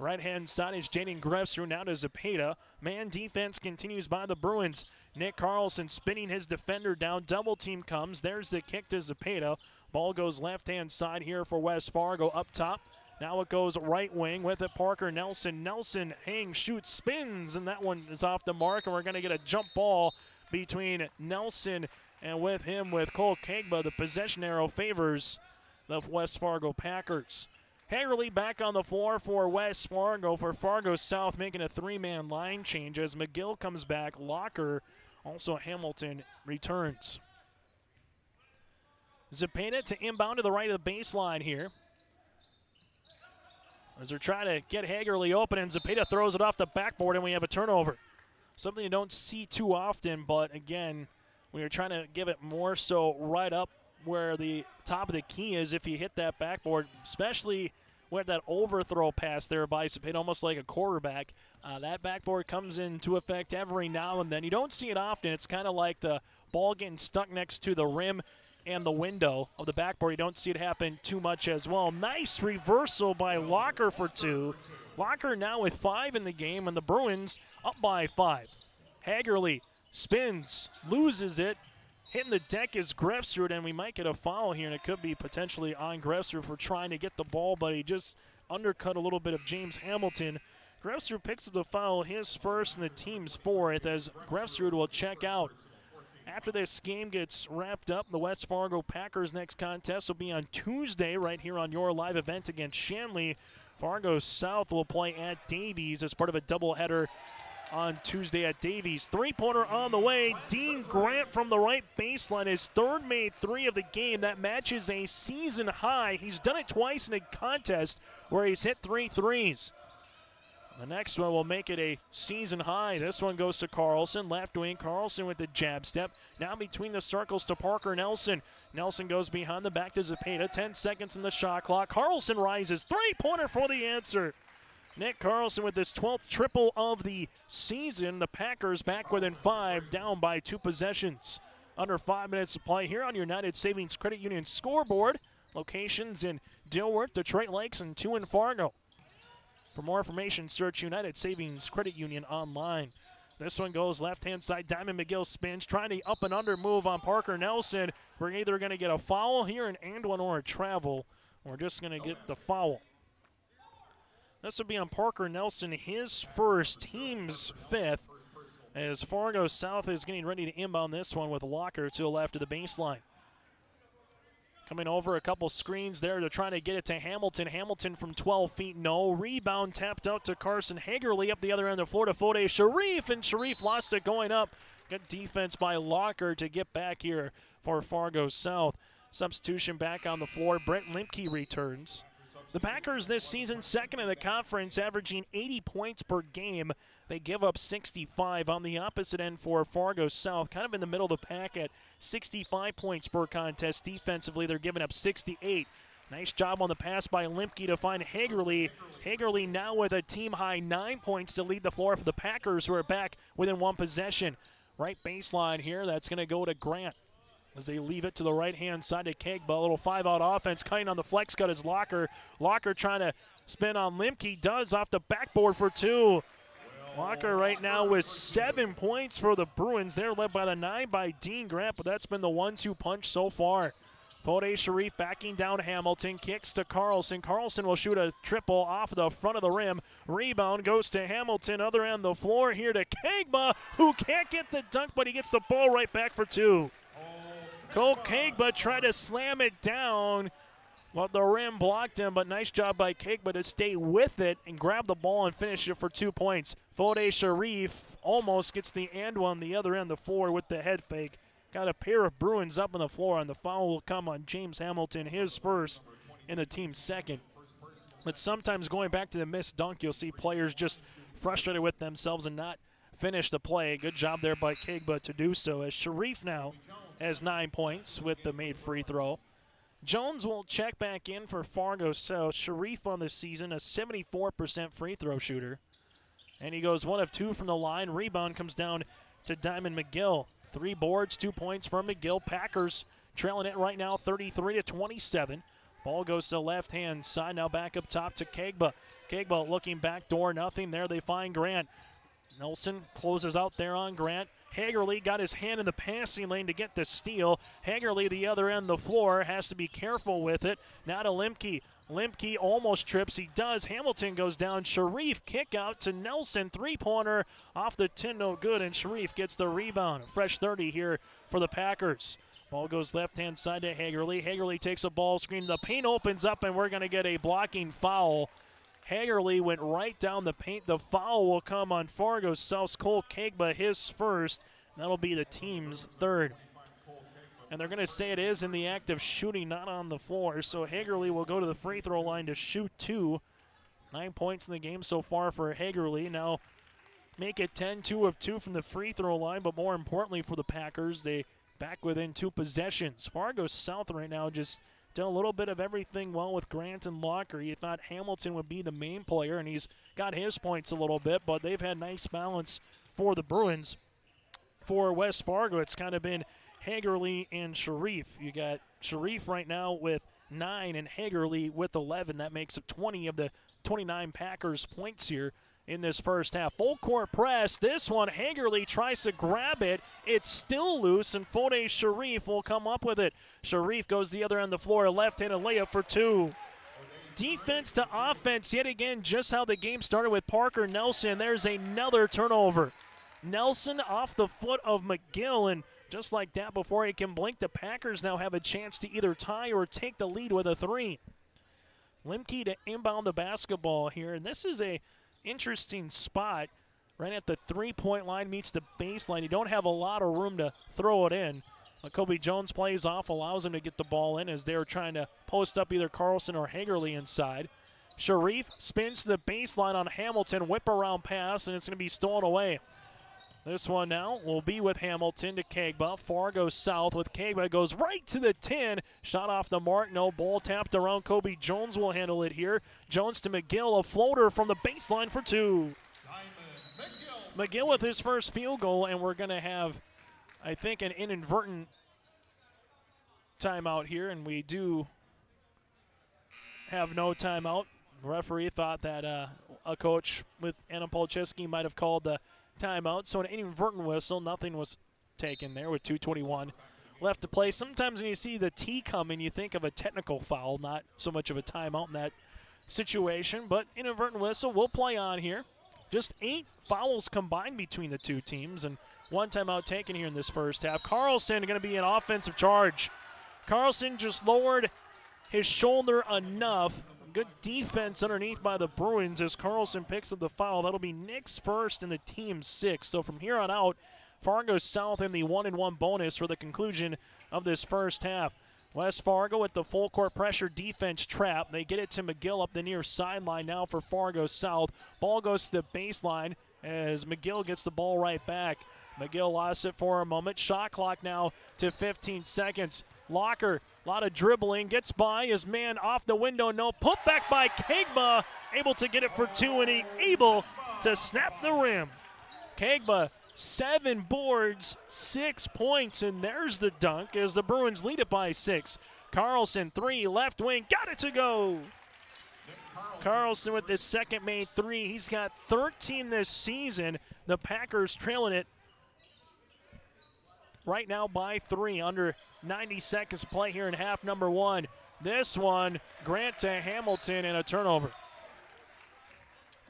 Right-hand side is Jaden Grefsrud now to Zapata. Man defense continues by the Bruins. Nick Carlson spinning his defender down. Double team comes. There's the kick to Zapata. Ball goes left-hand side here for West Fargo up top. Now it goes right wing with it, Parker Nelson. Nelson hangs, shoots, spins, and that one is off the mark, and we're going to get a jump ball between Nelson and with him with Cole Kegba. The possession arrow favors the West Fargo Packers. Hagerly back on the floor for West Fargo. For Fargo South, making a 3-man line change as McGill comes back. Locker, also Hamilton, returns. Zapata to inbound to the right of the baseline here. As they're trying to get Hagerly open, and Zapata throws it off the backboard, and we have a turnover. Something you don't see too often, but again, we are trying to give it more so right up where the top of the key is if you hit that backboard, especially with that overthrow pass there by Zapata, almost like a quarterback. That backboard comes into effect every now and then. You don't see it often. It's kind of like the ball getting stuck next to the rim and the window of the backboard. You don't see it happen too much as well. Nice reversal by Locker for 2. Locker now with 5 in the game, and the Bruins up by 5. Hagerly spins, loses it, Hitting the deck is Grefsrud, and we might get a foul here, and it could be potentially on Grefsrud for trying to get the ball, but he just undercut a little bit of James Hamilton. Grefsrud picks up the foul, his first and the team's fourth, as Grefsrud will check out. After this game gets wrapped up, the West Fargo Packers' next contest will be on Tuesday right here on your live event against Shanley. Fargo South will play at Davies as part of a doubleheader on Tuesday at Davies. Three-pointer on the way. Dean Grant from the right baseline, his third made three of the game. That matches a season high. He's done it twice in a contest where he's hit 3 threes. The next one will make it a season high. This one goes to Carlson. Left wing, Carlson with the jab step. Now between the circles to Parker Nelson. Nelson goes behind the back to Zepeda. 10 seconds in the shot clock. Carlson rises. Three-pointer for the answer. Nick Carlson with his 12th triple of the season. The Packers back within 5, down by 2 possessions. Under 5 minutes to play here on your United Savings Credit Union scoreboard. Locations in Dilworth, Detroit Lakes, and 2 in Fargo. For more information, search United Savings Credit Union online. This one goes left-hand side. Diamond McGill spins, trying to up and under move on Parker Nelson. We're either going to get a foul here, an and one, or a travel. We're just going to get the foul. This will be on Parker Nelson, his first, team's 5th, as Fargo South is getting ready to inbound this one with Locker to the left of the baseline. Coming over a couple screens there to try to get it to Hamilton. Hamilton from 12 feet, no. Rebound tapped out to Carson Hagerly up the other end of the floor to Fode Sharif, and Sharif lost it going up. Good defense by Locker to get back here for Fargo South. Substitution back on the floor. Brent Limke returns. The Packers this season second in the conference, averaging 80 points per game. They give up 65 on the opposite end for Fargo South, kind of in the middle of the pack at 65 points per contest. Defensively, they're giving up 68. Nice job on the pass by Limke to find Hagerly. Hagerly now with a team-high 9 points to lead the floor for the Packers, who are back within 1 possession. Right baseline here, that's going to go to Grant as they leave it to the right-hand side to Kegba. A little 5-out offense. Cutting on the flex cut is Locker. Locker trying to spin on Limke. Does off the backboard for 2. Locker right now with 7 points for the Bruins. They're led by the 9 by Dean Grant, but that's been the 1-2 punch so far. Fode Sharif backing down Hamilton. Kicks to Carlson. Carlson will shoot a triple off the front of the rim. Rebound goes to Hamilton. Other end of the floor here to Kegba, who can't get the dunk, but he gets the ball right back for 2. Cole Kegba tried to slam it down, but the rim blocked him, but nice job by Kegba to stay with it and grab the ball and finish it for 2 points. Fode Sharif almost gets the and one the other end of the floor with the head fake. Got a pair of Bruins up on the floor, and the foul will come on James Hamilton, his first and the team's second. But sometimes going back to the missed dunk, you'll see players just frustrated with themselves and not finish the play. Good job there by Kegba to do so, as Sharif now has 9 points with the made free throw. Jones will check back in for Fargo South. Sharif on the season, a 74% free throw shooter. And he goes 1 of 2 from the line. Rebound comes down to Diamond McGill. 3 boards, 2 points from McGill. Packers trailing it right now 33-27. Ball goes to the left-hand side. Now back up top to Kegba. Kegba looking back door, nothing there. They find Grant. Nelson closes out there on Grant. Hagerly got his hand in the passing lane to get the steal. Hagerly, the other end of the floor, has to be careful with it. Now to Limke. Limke almost trips. He does. Hamilton goes down. Sharif kick out to Nelson. 3-pointer off the tin, no good, and Sharif gets the rebound. Fresh 30 here for the Packers. Ball goes left-hand side to Hagerly. Hagerly takes a ball screen. The paint opens up, and we're going to get a blocking foul. Hagerly went right down the paint. The foul will come on Fargo South's Cole Kegba, his first. That'll be the team's 3rd. And they're going to say it is in the act of shooting, not on the floor. So Hagerly will go to the free throw line to shoot 2. 9 points in the game so far for Hagerly. Now make it 10, 2 of 2 from the free throw line. But more importantly for the Packers, they back within 2 possessions. Fargo South right now just done a little bit of everything well with Grant and Locker. You thought Hamilton would be the main player, and he's got his points a little bit, but they've had nice balance for the Bruins. For West Fargo, it's kind of been Hagerly and Sharif. You got Sharif right now with 9 and Hagerly with 11. That makes up 20 of the 29 Packers points here. in this first half. Full court press. This one, Hagerly tries to grab it. It's still loose, and Fode Sharif will come up with it. Sharif goes the other end of the floor, left-handed layup for 2. Defense to offense yet again, just how the game started with Parker Nelson. There's another turnover. Nelson off the foot of McGill, and just like that, before he can blink, the Packers now have a chance to either tie or take the lead with a 3. Limke to inbound the basketball here, and this is a interesting spot right at the 3-point line meets the baseline. You don't have a lot of room to throw it in. Kobe Jones plays off, allows him to get the ball in as they're trying to post up either Carlson or Hagerly inside. Sharif spins to the baseline on Hamilton, whip around pass, and it's going to be stolen away. This one now will be with Hamilton to Kegba. Fargo South with Kegba, goes right to the 10. Shot off the mark, no. Ball tapped around. Kobe Jones will handle it here. Jones to McGill, a floater from the baseline for 2. McGill with his first field goal, and we're going to have, I think, an inadvertent timeout here, and we do have no timeout. The referee thought that a coach with Anna Polcheski might have called the timeout, so an inadvertent whistle. Nothing was taken there with 2:21 left to play. Sometimes when you see the T coming, you think of a technical foul, not so much of a timeout in that situation, but inadvertent whistle will play on here. Just 8 fouls combined between the two teams, and 1 timeout taken here in this first half. Carlson going to be an offensive charge. Carlson just lowered his shoulder enough. Good defense underneath by the Bruins as Carlson picks up the foul. That'll be Nick's first and the team's 6th. So from here on out, Fargo South in the 1-and-1 bonus for the conclusion of this first half. West Fargo with the full court pressure defense trap. They get it to McGill up the near sideline now for Fargo South. Ball goes to the baseline as McGill gets the ball right back. McGill lost it for a moment. Shot clock now to 15 seconds. Locker, a lot of dribbling, gets by his man off the window. No, put back by Kegba, able to get it for 2 and able to snap the rim. Kegba, 7 boards, 6 points, and there's the dunk as the Bruins lead it by 6. Carlson, 3, left wing, got it to go. Carlson with his second made 3. He's got 13 this season. The Packers trailing it right now by 3, under 90 seconds to play here in half number 1. This one, Grant to Hamilton, and a turnover.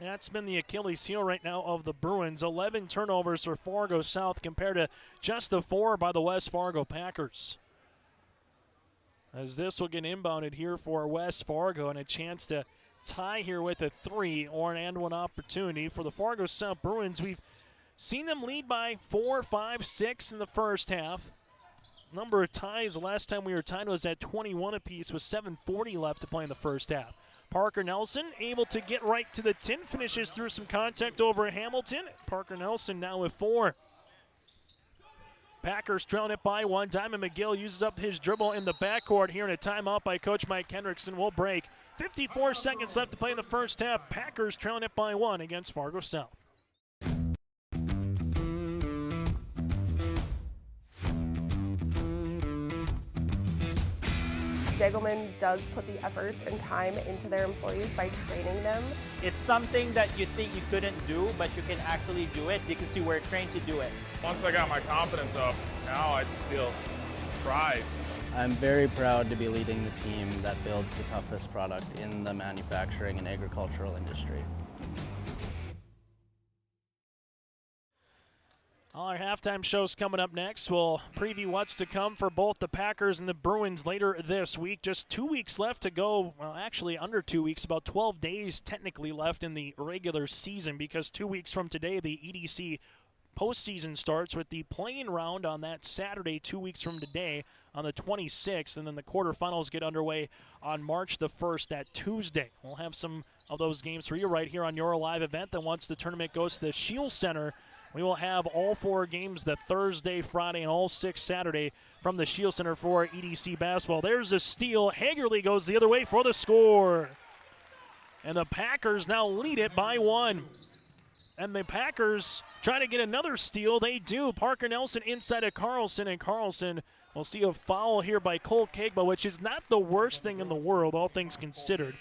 That's been the Achilles heel right now of the Bruins. 11 turnovers for Fargo South compared to just the 4 by the West Fargo Packers. As this will get inbounded here for West Fargo, and a chance to tie here with a 3 or an and 1 opportunity for the Fargo South Bruins. We've seen them lead by 4, 5, 6 in the first half. Number of ties, the last time we were tied was at 21 apiece with 7:40 left to play in the first half. Parker Nelson able to get right to the 10, finishes through some contact over Hamilton. Parker Nelson now with 4. Packers trailing it by 1. Diamond McGill uses up his dribble in the backcourt here, in a timeout by Coach Mike Hendrickson will break. 54 seconds left to play in the first half. Packers trailing it by 1 against Fargo South. Degelman does put the effort and time into their employees by training them. It's something that you think you couldn't do, but you can actually do it because you were trained to do it. Once I got my confidence up, now I just feel pride. I'm very proud to be leading the team that builds the toughest product in the manufacturing and agricultural industry. All our halftime shows coming up next. We'll preview what's to come for both the Packers and the Bruins later this week. Just 2 weeks left to go. Well, actually under 2 weeks, about 12 days technically left in the regular season, because 2 weeks from today, the EDC postseason starts with the play-in round on that Saturday, 2 weeks from today on the 26th, and then the quarterfinals get underway on March the 1st, that Tuesday. We'll have some of those games for you right here on your live event. Then once the tournament goes to the Shield Center, we will have all 4 games the Thursday, Friday, and all 6 Saturday from the Shield Center for EDC basketball. There's a steal. Hagerly goes the other way for the score. And the Packers now lead it by 1. And the Packers try to get another steal. They do. Parker Nelson inside of Carlson, and Carlson will see a foul here by Cole Kegba, which is not the worst thing in the world, all things considered.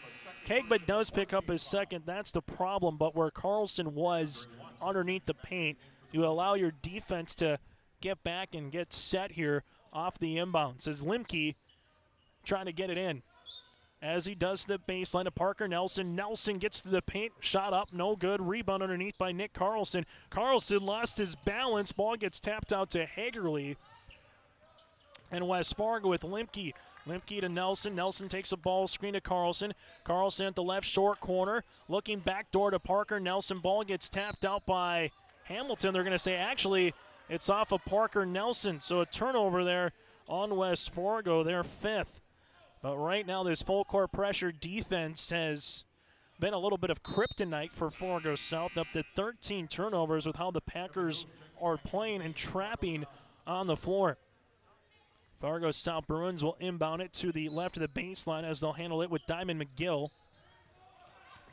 Kegba does pick up his second. That's the problem. But where Carlson was underneath the paint, you allow your defense to get back and get set here off the inbounds. As Limke trying to get it in. As he does the baseline to Parker Nelson. Nelson gets to the paint. Shot up, no good. Rebound underneath by Nick Carlson. Carlson lost his balance. Ball gets tapped out to Hagerly. And West Fargo with Limke. Limke to Nelson. Nelson takes a ball screen to Carlson. Carlson at the left short corner. Looking back door to Parker Nelson. Ball gets tapped out by Hamilton. They're going to say, actually, it's off of Parker Nelson. So a turnover there on West Fargo, their fifth. But right now, this full court pressure defense has been a little bit of kryptonite for Fargo South, up to 13 turnovers with how the Packers are playing and trapping on the floor. Fargo South Bruins will inbound it to the left of the baseline as they'll handle it with Diamond McGill.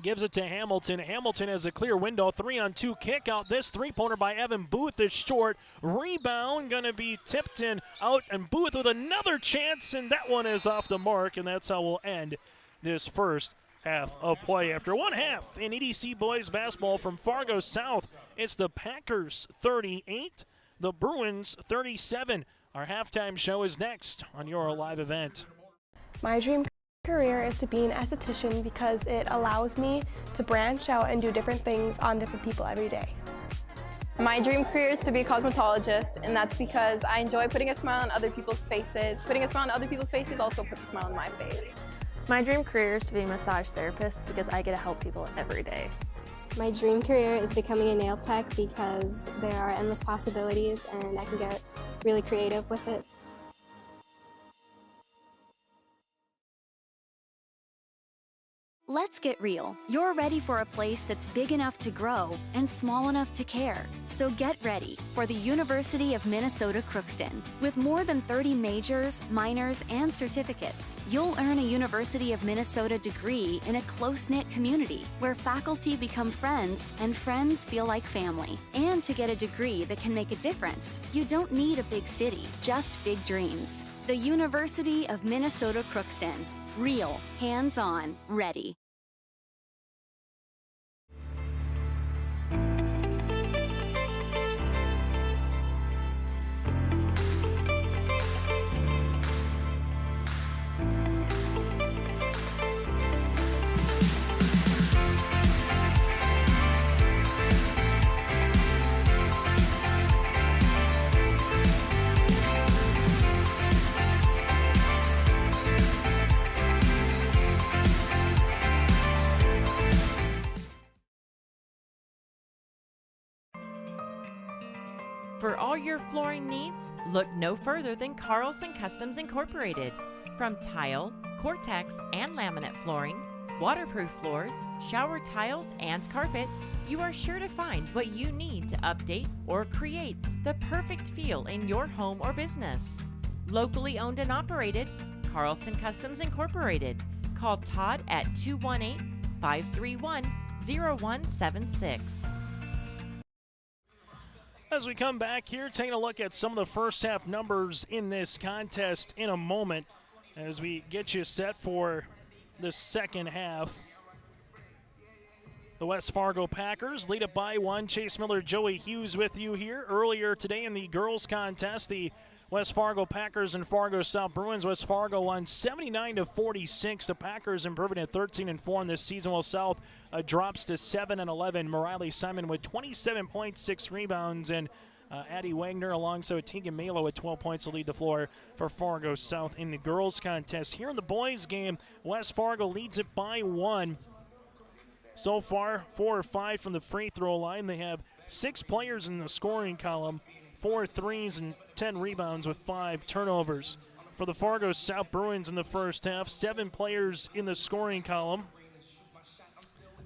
Gives it to Hamilton. Hamilton has a clear window. 3-on-2 kick out. This three-pointer by Evan Booth is short. Rebound going to be tipped in out, and Booth with another chance, and that one is off the mark, and that's how we'll end this first half of play. After one half in EDC boys basketball from Fargo South, it's the Packers 38, the Bruins 37. Our halftime show is next on your live event. My dream career is to be an esthetician because it allows me to branch out and do different things on different people every day. My dream career is to be a cosmetologist, and that's because I enjoy putting a smile on other people's faces. Putting a smile on other people's faces also puts a smile on my face. My dream career is to be a massage therapist because I get to help people every day. My dream career is becoming a nail tech because there are endless possibilities and I can get really creative with it. Let's get real. You're ready for a place that's big enough to grow and small enough to care. So get ready for the University of Minnesota Crookston. With more than 30 majors, minors, and certificates, you'll earn a University of Minnesota degree in a close-knit community where faculty become friends and friends feel like family. And to get a degree that can make a difference, you don't need a big city, just big dreams. The University of Minnesota Crookston. Real, hands-on, ready. For all your flooring needs, look no further than Carlson Customs Incorporated. From tile, Cortex, and laminate flooring, waterproof floors, shower tiles, and carpet, you are sure to find what you need to update or create the perfect feel in your home or business. Locally owned and operated, Carlson Customs Incorporated. Call Todd at 218-531-0176. As we come back here, taking a look at some of the first half numbers in this contest in a moment as we get you set for the second half. The West Fargo Packers lead it by one. Chase Miller, Joey Hughes with you here. Earlier today in the girls contest, the West Fargo Packers and Fargo South Bruins. West Fargo won 79-46. The Packers improving at 13-4 in this season, while South drops to 7-11. Mariley Simon with 27.6 rebounds, and Addie Wagner alongside Tegan Malo with 12 points to lead the floor for Fargo South in the girls contest. Here in the boys game, West Fargo leads it by one. So far, 4 or 5 from the free throw line. They have 6 players in the scoring column, 4 threes and 10 rebounds with 5 turnovers. For the Fargo South Bruins in the first half, 7 players in the scoring column,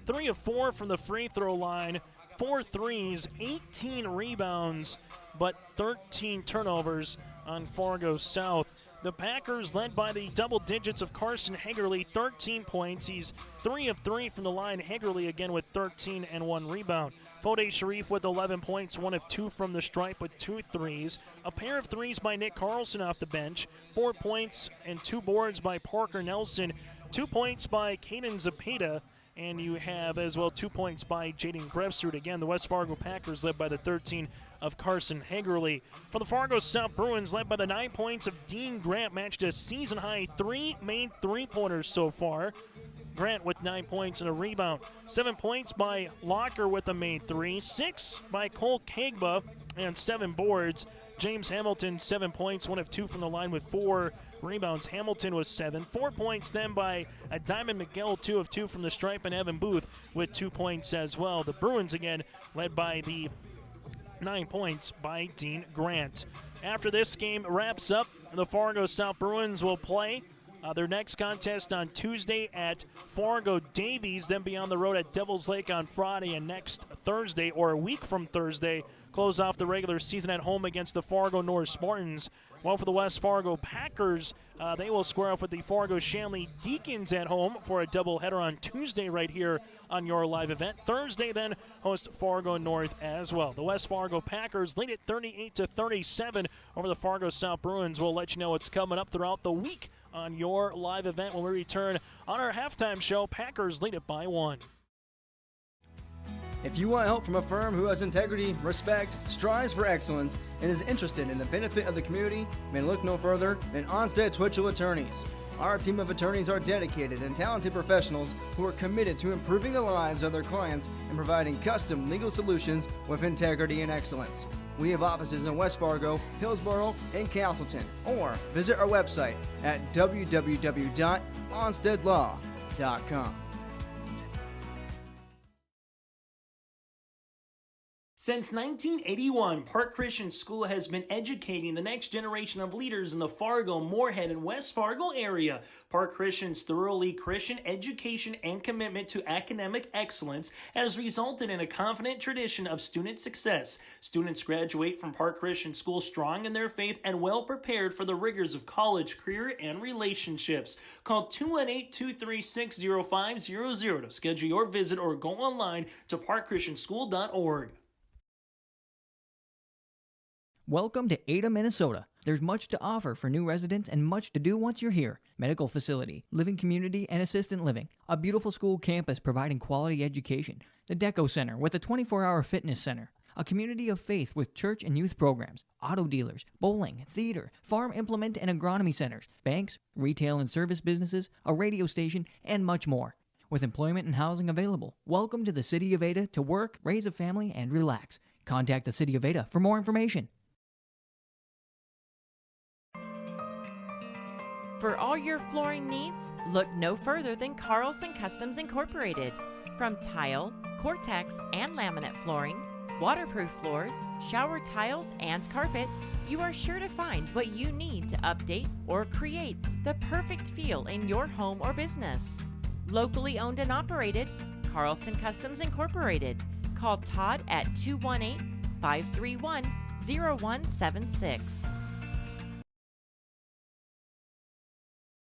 3 of 4 from the free throw line, 4 threes, 18 rebounds, but 13 turnovers on Fargo South. The Packers led by the double digits of Carson Hagerly, 13 points. He's 3 of 3 from the line. Hagerly again with 13 and 1 rebound. Fode Sharif with 11 points, 1 of 2 from the stripe with 2 threes. A pair of threes by Nick Carlson off the bench. 4 points and 2 boards by Parker Nelson. 2 points by Caden Zapata, and you have as well 2 points by Jaden Grefsrud. Again, the West Fargo Packers led by the 13 of Carson Hagerly. For the Fargo South Bruins, led by the 9 points of Dean Grant, matched a season-high 3 main three-pointers so far. Grant with 9 points and a rebound. 7 points by Locker with a main 3. 6 by Cole Kagba and 7 boards. James Hamilton, 7 points, 1 of 2 from the line with 4 rebounds. Hamilton was 7. 4 points then by Diamond Miguel, 2 of 2 from the stripe, and Evan Booth with 2 points as well. The Bruins again led by the 9 points by Dean Grant. After this game wraps up, the Fargo South Bruins will play their next contest on Tuesday at Fargo Davies, then be on the road at Devil's Lake on Friday, and next Thursday, or a week from Thursday, close off the regular season at home against the Fargo North Spartans. Well, for the West Fargo Packers, they will square off with the Fargo Shanley Deacons at home for a doubleheader on Tuesday right here on your live event. Thursday, then, host Fargo North as well. The West Fargo Packers lead it 38-37 over the Fargo South Bruins. We'll let you know what's coming up throughout the week on your live event when we return on our halftime show. Packers lead it by 1. If you want help from a firm who has integrity, respect, strives for excellence, and is interested in the benefit of the community, then look no further than Onstead Twitchell Attorneys. Our team of attorneys are dedicated and talented professionals who are committed to improving the lives of their clients and providing custom legal solutions with integrity and excellence. We have offices in West Fargo, Hillsborough, and Castleton, or visit our website at www.onsteadlaw.com. Since 1981, Park Christian School has been educating the next generation of leaders in the Fargo, Moorhead, and West Fargo area. Park Christian's thoroughly Christian education and commitment to academic excellence has resulted in a confident tradition of student success. Students graduate from Park Christian School strong in their faith and well prepared for the rigors of college, career, and relationships. Call 218-236-0500 to schedule your visit or go online to parkchristianschool.org. Welcome to Ada, Minnesota. There's much to offer for new residents and much to do once you're here. Medical facility, living community, and assistant living. A beautiful school campus providing quality education. The Deco Center with a 24-hour fitness center. A community of faith with church and youth programs. Auto dealers, bowling, theater, farm implement and agronomy centers. Banks, retail and service businesses, a radio station, and much more. With employment and housing available. Welcome to the City of Ada to work, raise a family, and relax. Contact the City of Ada for more information. For all your flooring needs, look no further than Carlson Customs Incorporated. From tile, Cortex, and laminate flooring, waterproof floors, shower tiles, and carpet, you are sure to find what you need to update or create the perfect feel in your home or business. Locally owned and operated, Carlson Customs Incorporated. Call Todd at 218-531-0176.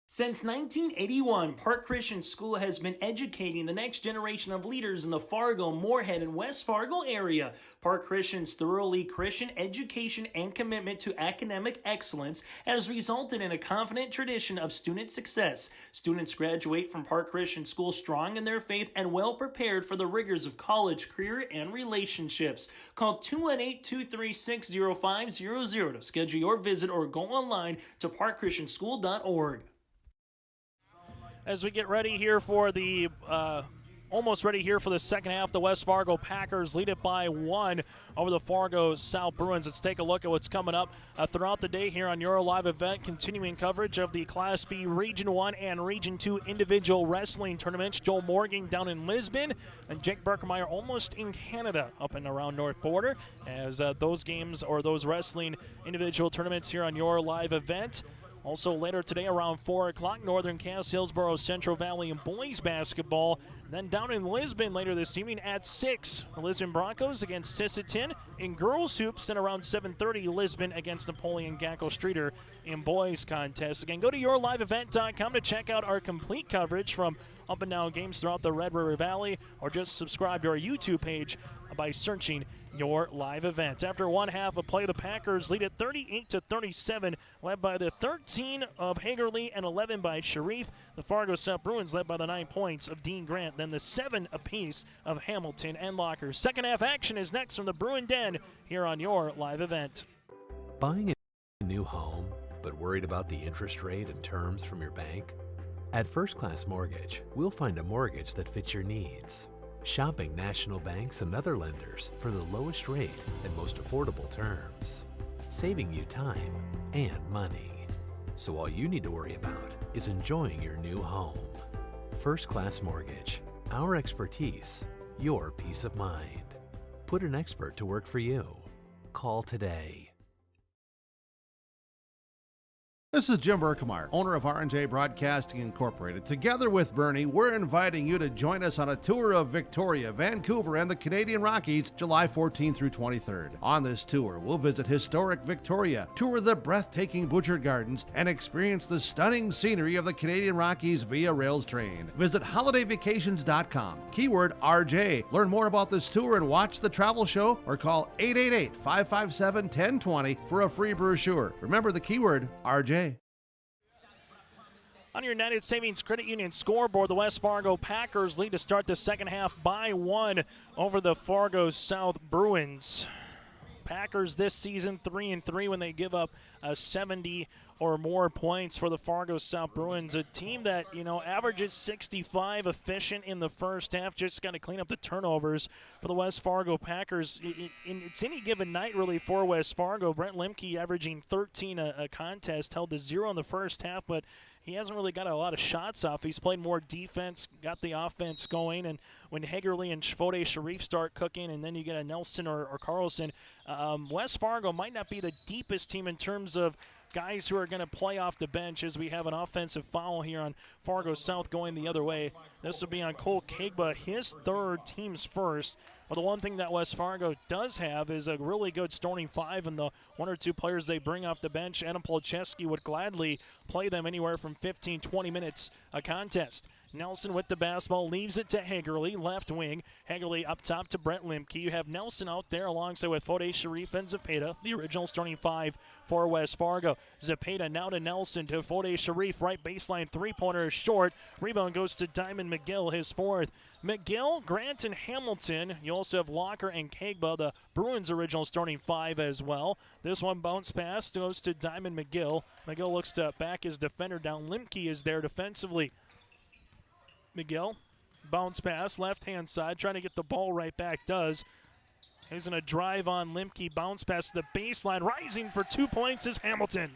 Since 1981, Park Christian School has been educating the next generation of leaders in the Fargo, Moorhead, and West Fargo area. Park Christian's thoroughly Christian education and commitment to academic excellence has resulted in a confident tradition of student success. Students graduate from Park Christian School strong in their faith and well prepared for the rigors of college, career, and relationships. Call 218-236-0500 to schedule your visit or go online to parkchristianschool.org. As we get ready here for the, almost ready here for the second half, the West Fargo Packers lead it by 1 over the Fargo South Bruins. Let's take a look at what's coming up throughout the day here on your live event. Continuing coverage of the Class B Region 1 and Region 2 individual wrestling tournaments. Joel Morgan down in Lisbon and Jake Berkemeyer almost in Canada up and around North Border as those games or those wrestling individual tournaments here on your live event. Also later today around 4 o'clock, Northern Cass, Hillsborough, Central Valley, and boys basketball. Then down in Lisbon later this evening at 6, the Lisbon Broncos against Sisseton. In girls hoops, then around 7:30, Lisbon against Napoleon Gackle-Streeter in boys contest. Again, go to yourliveevent.com to check out our complete coverage from up and down games throughout the Red River Valley, or just subscribe to our YouTube page by searching your live event. After one half of play, the Packers lead at 38-37, led by the 13 of Hagerly and 11 by Sharif. The Fargo South Bruins led by the 9 points of Dean Grant, then the 7 apiece of Hamilton and Locker. Second half action is next from the Bruin Den here on your live event. Buying a new home, but worried about the interest rate and terms from your bank? At First Class Mortgage, we'll find a mortgage that fits your needs. Shopping national banks and other lenders for the lowest rate and most affordable terms, saving you time and money. So all you need to worry about is enjoying your new home. First Class Mortgage, our expertise, your peace of mind. Put an expert to work for you. Call today. This is Jim Berkemeyer, owner of R&J Broadcasting Incorporated. Together with Bernie, we're inviting you to join us on a tour of Victoria, Vancouver, and the Canadian Rockies, July 14th through 23rd. On this tour, we'll visit historic Victoria, tour the breathtaking Butchert Gardens, and experience the stunning scenery of the Canadian Rockies via rails train. Visit holidayvacations.com, keyword RJ. Learn more about this tour and watch the travel show, or call 888-557-1020 for a free brochure. Remember the keyword RJ. On your United Savings Credit Union scoreboard, the West Fargo Packers lead to start the second half by 1 over the Fargo South Bruins. Packers this season 3-3 when they give up 70 or more points for the Fargo South Bruins, a team that, averages 65, efficient in the first half. Just got to clean up the turnovers for the West Fargo Packers. It's any given night, really, for West Fargo. Brent Lemke averaging 13 a contest, held to 0 in the first half, but he hasn't really got a lot of shots off. He's played more defense, got the offense going, and when Hagerly and Shvode Sharif start cooking, and then you get a Nelson or Carlson, West Fargo might not be the deepest team in terms of guys who are going to play off the bench, as we have an offensive foul here on Fargo South going the other way. This will be on Cole Kegba, his third, team's first. Well, the one thing that West Fargo does have is a really good starting five, and the one or two players they bring off the bench. Adam Polcheski would gladly play them anywhere from 15, 20 minutes a contest. Nelson with the basketball, leaves it to Hagerly, left wing. Hagerly up top to Brent Lemke. You have Nelson out there alongside with Fode Sharif and Zepeda, the original starting five for West Fargo. Zepeda now to Nelson to Fode Sharif, right baseline, three-pointer is short. Rebound goes to Diamond McGill, his fourth. McGill, Grant, and Hamilton. You also have Locker and Kegba, the Bruins' original starting five as well. This one bounce pass goes to Diamond McGill. McGill looks to back his defender down. Lemke is there defensively. McGill, bounce pass, left-hand side, trying to get the ball right back, does. He's going to drive on Lemke, bounce pass to the baseline. Rising for 2 points is Hamilton.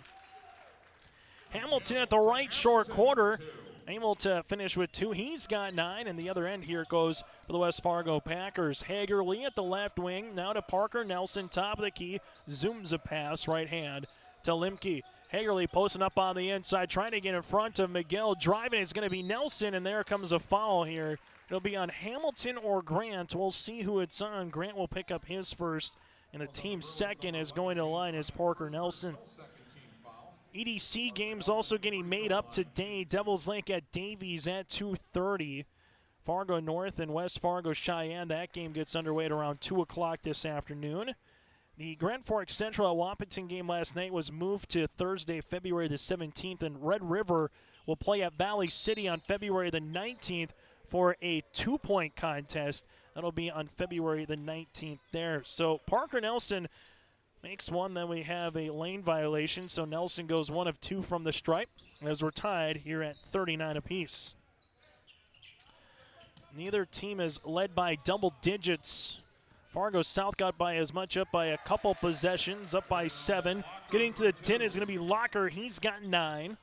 Hamilton at the right short quarter, able to finish with 2. He's got 9, and the other end here goes for the West Fargo Packers. Hagerly at the left wing, now to Parker Nelson, top of the key, zooms a pass, right hand to Lemke. Hagerly posting up on the inside, trying to get in front of McGill. Driving is going to be Nelson, and there comes a foul here. It'll be on Hamilton or Grant. We'll see who it's on. Grant will pick up his first, and the team's second is going to the line as Parker Nelson. EDC games also getting made up today. Devils Lake at Davies at 2:30. Fargo North and West Fargo Cheyenne. That game gets underway at around 2 o'clock this afternoon. The Grand Forks Central at Wapaton game last night was moved to Thursday, February the 17th, and Red River will play at Valley City on February the 19th for a 2-point contest. That'll be on February the 19th there. So Parker Nelson makes one, then we have a lane violation, so Nelson goes 1 of 2 from the stripe as we're tied here at 39 apiece. Neither team is led by double digits. Fargo South got by as much, up by a couple possessions, up by 7. Getting to the 10 is going to be Locker. He's got 9.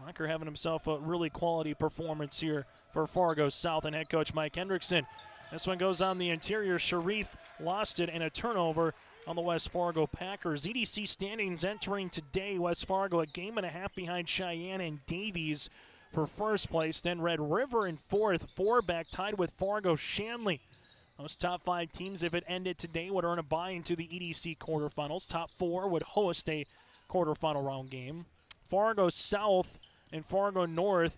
Locker having himself a really quality performance here for Fargo South and head coach Mike Hendrickson. This one goes on the interior. Sharif lost it, and a turnover on the West Fargo Packers. EDC standings entering today. West Fargo a game and a half behind Cheyenne and Davies for first place. Then Red River in fourth. 4 back, tied with Fargo Shanley. Those top 5 teams, if it ended today, would earn a bye into the EDC quarterfinals. Top 4 would host a quarterfinal round game. Fargo South and Fargo North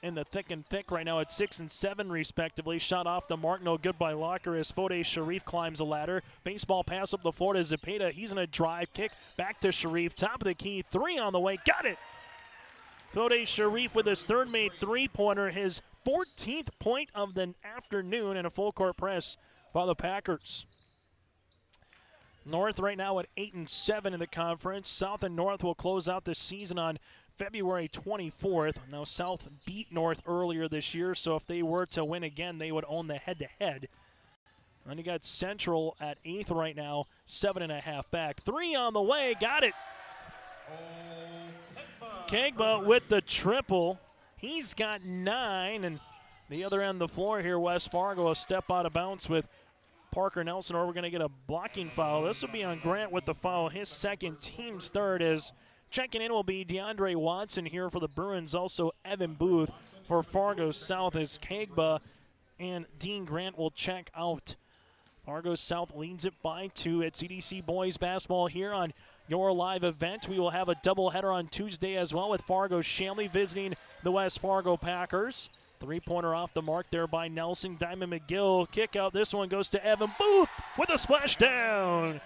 in the thick and thick right now at 6 and 7 respectively. Shot off the mark, no good by Locker as Fode Sharif climbs the ladder. Baseball pass up the floor to Zepeda. He's in a drive kick back to Sharif. Top of the key, 3 on the way, got it! Fode Sharif with his third made three-pointer, his 14th point of the afternoon, and a full court press by the Packers. North right now at 8 and 7 in the conference. South and North will close out the season on February 24th. Now South beat North earlier this year, so if they were to win again, they would own the head-to-head. And you got Central at 8th right now, 7.5 back. 3 on the way, got it. Kegba with the triple. He's got 9, and the other end of the floor here, West Fargo, a step out of bounds with Parker Nelson, or we're going to get a blocking foul. This will be on Grant with the foul. His second, team's third. Is checking in will be DeAndre Watson here for the Bruins. Also Evan Booth for Fargo South as Kegba and Dean Grant will check out. Fargo South leads it by 2. It's EDC boys basketball here on your live event. We will have a doubleheader on Tuesday as well with Fargo Shanley visiting the West Fargo Packers. Three-pointer off the mark there by Nelson. Diamond McGill kick out. This one goes to Evan Booth with a splashdown.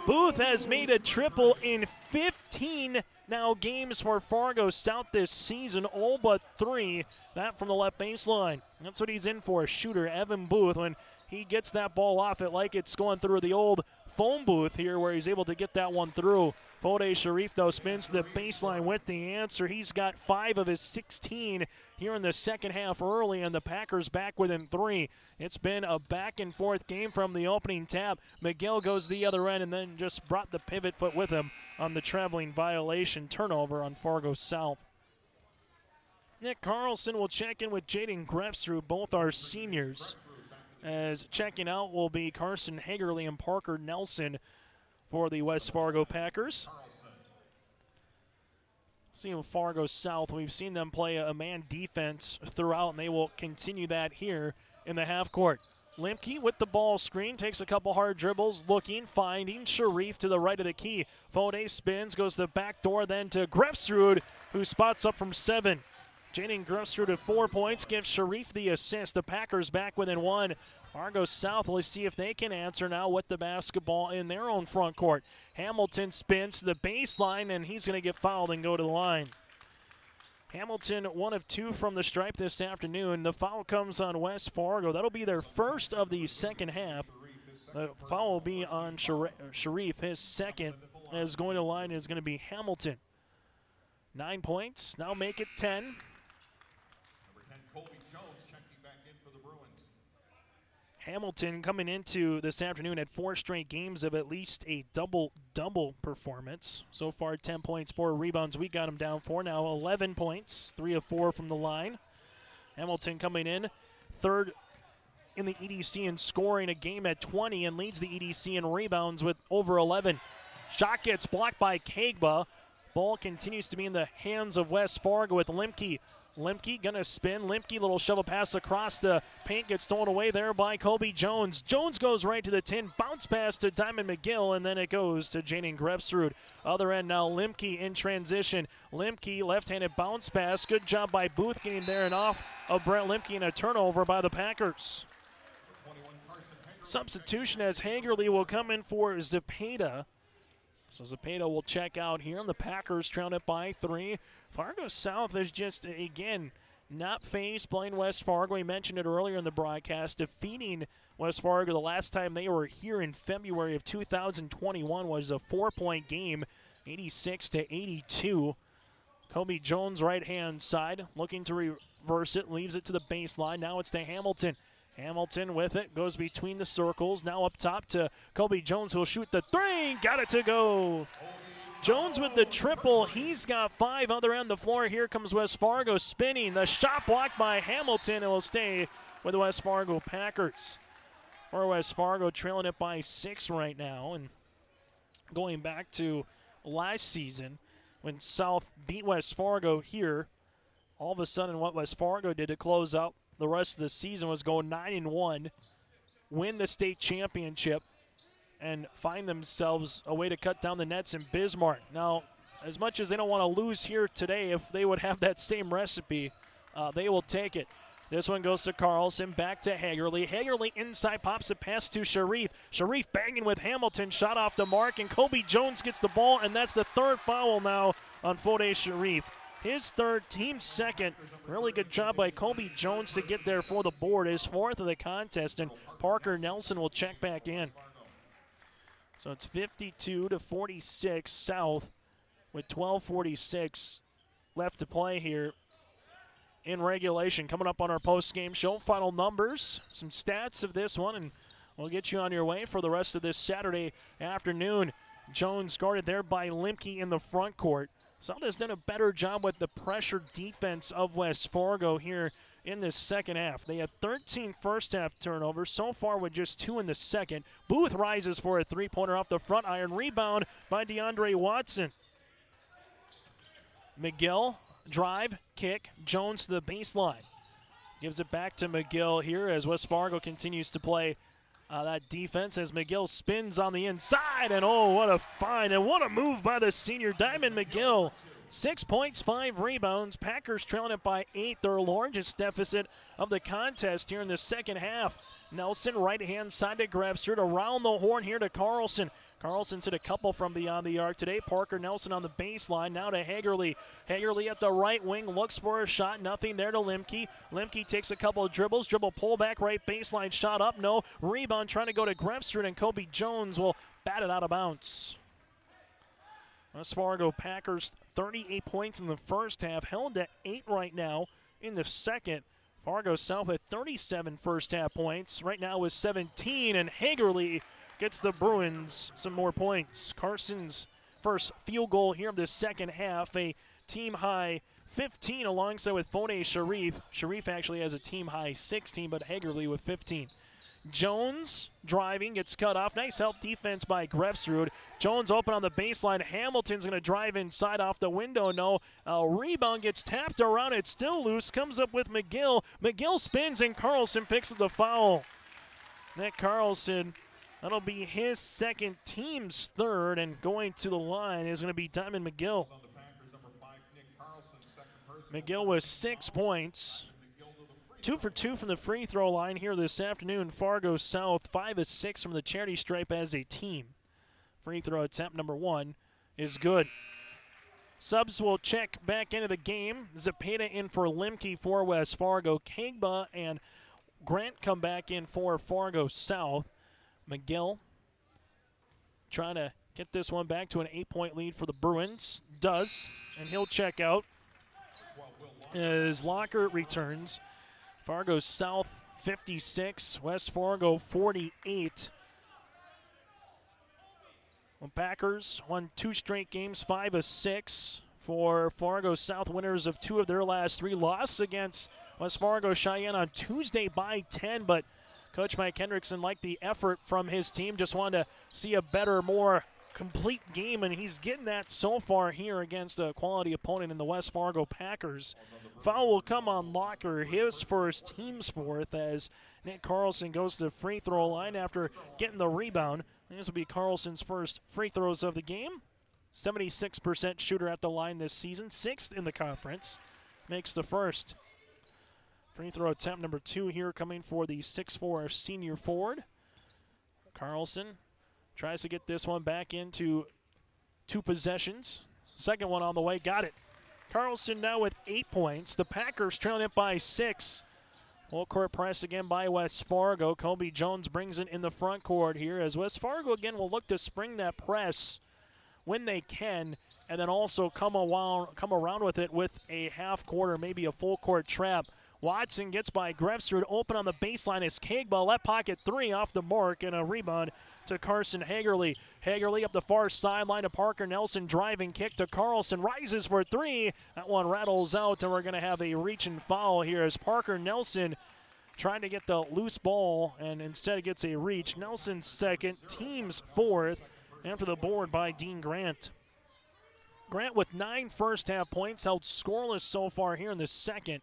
Booth has made a triple in 15 now games for Fargo South this season, all but 3. That from the left baseline. That's what he's in for, a shooter, Evan Booth. When he gets that ball off it like it's going through the old phone booth here where he's able to get that one through. Fode Sharif, though, spins the baseline with the answer. He's got 5 of his 16 here in the second half early, and the Packers back within 3. It's been a back-and-forth game from the opening tap. McGill goes the other end and then just brought the pivot foot with him on the traveling violation turnover on Fargo South. Nick Carlson will check in with Jaden Grefsrud, both are seniors. As checking out will be Carson Hagerly and Parker Nelson for the West Fargo Packers. Seeing Fargo South, we've seen them play a man defense throughout, and they will continue that here in the half court. Limke with the ball screen, takes a couple hard dribbles, looking, finding Sharif to the right of the key. Fode spins, goes to the back door, then to Grefsrud, who spots up from 7. Jaden Grefsrud at 4 points, gives Sharif the assist. The Packers back within 1. Fargo South, let's see if they can answer now with the basketball in their own front court. Hamilton spins to the baseline, and he's going to get fouled and go to the line. Hamilton, 1 of 2 from the stripe this afternoon. The foul comes on West Fargo. That'll be their first of the second half. The foul will be on Sharif. His second, as going to the line, is going to be Hamilton. 9 points, now make it 10. Hamilton coming into this afternoon at 4 straight games of at least a double-double performance. So far, 10 points, 4 rebounds. We got him down 4 now, 11 points, 3 of 4 from the line. Hamilton coming in third in the EDC in scoring, a game at 20, and leads the EDC in rebounds with over 11. Shot gets blocked by Kegba. Ball continues to be in the hands of West Fargo with Limke. Limke gonna spin. Limke, little shovel pass across the paint, gets stolen away there by Kobe Jones. Jones goes right to the tin, bounce pass to Diamond McGill, and then it goes to Jaden Grefsrud. Other end now, Limke in transition. Limke, left-handed bounce pass. Good job by Booth getting there and off of Brett Limke, and a turnover by the Packers. Substitution as Hagerly will come in for Zepeda. So Zepeda will check out here, and the Packers trail it by 3. Fargo South is just, again, not phased playing West Fargo. We mentioned it earlier in the broadcast. Defeating West Fargo the last time they were here in February of 2021 was a 4-point game, 86-82. Kobe Jones, right-hand side, looking to reverse it, leaves it to the baseline. Now it's to Hamilton. Hamilton with it, goes between the circles. Now up top to Kobe Jones, who will shoot the 3. Got it to go. Jones with the triple. He's got 5. Other end of the floor. Here comes West Fargo spinning. The shot blocked by Hamilton. It will stay with the West Fargo Packers. Or West Fargo trailing it by 6 right now. And going back to last season when South beat West Fargo here, all of a sudden what West Fargo did to close out the rest of the season was go 9-1, win the state championship, and find themselves a way to cut down the nets in Bismarck. Now, as much as they don't want to lose here today, if they would have that same recipe, they will take it. This one goes to Carlson, back to Hagerly. Hagerly inside, pops it pass to Sharif. Sharif banging with Hamilton, shot off the mark, and Kobe Jones gets the ball, and that's the third foul now on Fode Sharif. His third, team second. Really good job by Kobe Jones to get there for the board. His fourth of the contest, and Parker Nelson will check back in. So it's 52-46 South with 12:46 left to play here in regulation. Coming up on our post-game show, final numbers, some stats of this one, and we'll get you on your way for the rest of this Saturday afternoon. Jones guarded there by Limke in the front court. South has done a better job with the pressure defense of West Fargo here in this second half. They had 13 first-half turnovers, so far with just 2 in the second. Booth rises for a three-pointer off the front iron. Rebound by DeAndre Watson. McGill, drive, kick, Jones to the baseline. Gives it back to McGill here as West Fargo continues to play that defense as McGill spins on the inside, and oh, what a find, and what a move by the senior Diamond McGill. 6 points, 5 rebounds. Packers trailing it by 8, their largest deficit of the contest here in the second half. Nelson, right-hand side to Grefsrud, around the horn here to Carlson. Carlson's hit a couple from beyond the arc today. Parker Nelson on the baseline, now to Hagerly. Hagerly at the right wing, looks for a shot, nothing there to Limke. Limke takes a couple of dribbles, dribble pull back, right baseline, shot up, no. Rebound trying to go to Grefsrud, and Kobe Jones will bat it out of bounds. West Fargo Packers 38 points in the first half, held at 8 right now in the second. Fargo South at 37 first half points, right now with 17, and Hagerly gets the Bruins some more points. Carson's first field goal here of the second half, a team-high 15 alongside with Fode Sharif. Sharif actually has a team-high 16, but Hagerly with 15. Jones driving, gets cut off. Nice help defense by Grefsrud. Jones open on the baseline. Hamilton's going to drive inside off the window. No. Rebound gets tapped around. It's still loose. Comes up with McGill. McGill spins, and Carlson picks up the foul. Nick Carlson, that'll be his second, team's third, and going to the line is going to be Diamond McGill. McGill with 6 points. 2 for 2 from the free throw line here this afternoon. Fargo South 5 of 6 from the charity stripe as a team. Free throw attempt number 1 is good. Subs will check back into the game. Zepeda in for Limke for West Fargo. Kagba and Grant come back in for Fargo South. McGill trying to get this one back to an 8-point lead for the Bruins. Does, and he'll check out as Locker returns. Fargo South 56, West Fargo 48. Well, Packers won 2 straight games, 5 of 6 for Fargo South, winners of 2 of their last 3. Loss against West Fargo Cheyenne on Tuesday by 10, but Coach Mike Hendrickson liked the effort from his team, just wanted to see a better, more complete game, and he's getting that so far here against a quality opponent in the West Fargo Packers. Foul will come on Locker, his first, team's fourth, as Nick Carlson goes to the free throw line after getting the rebound. This will be Carlson's first free throws of the game. 76% shooter at the line this season, 6th in the conference. Makes the first. Free throw attempt number 2 here coming for the 6'4" senior forward. Carlson tries to get this one back into 2 possessions. Second one on the way, got it. Carlson now with 8 points. The Packers trailing it by 6. Full court press again by West Fargo. Kobe Jones brings it in the front court here as West Fargo again will look to spring that press when they can, and then also come around with it with a half court or maybe a full court trap. Watson gets by Grefsrud, open on the baseline is Kagba, left pocket 3 off the mark, and a rebound to Carson Hagerly. Hagerly up the far sideline to Parker Nelson, driving kick to Carlson, rises for 3. That one rattles out, and we're going to have a reach and foul here as Parker Nelson trying to get the loose ball and instead gets a reach. Nelson's second, team's fourth, after the board by Dean Grant. Grant with 9 first half points, held scoreless so far here in the second.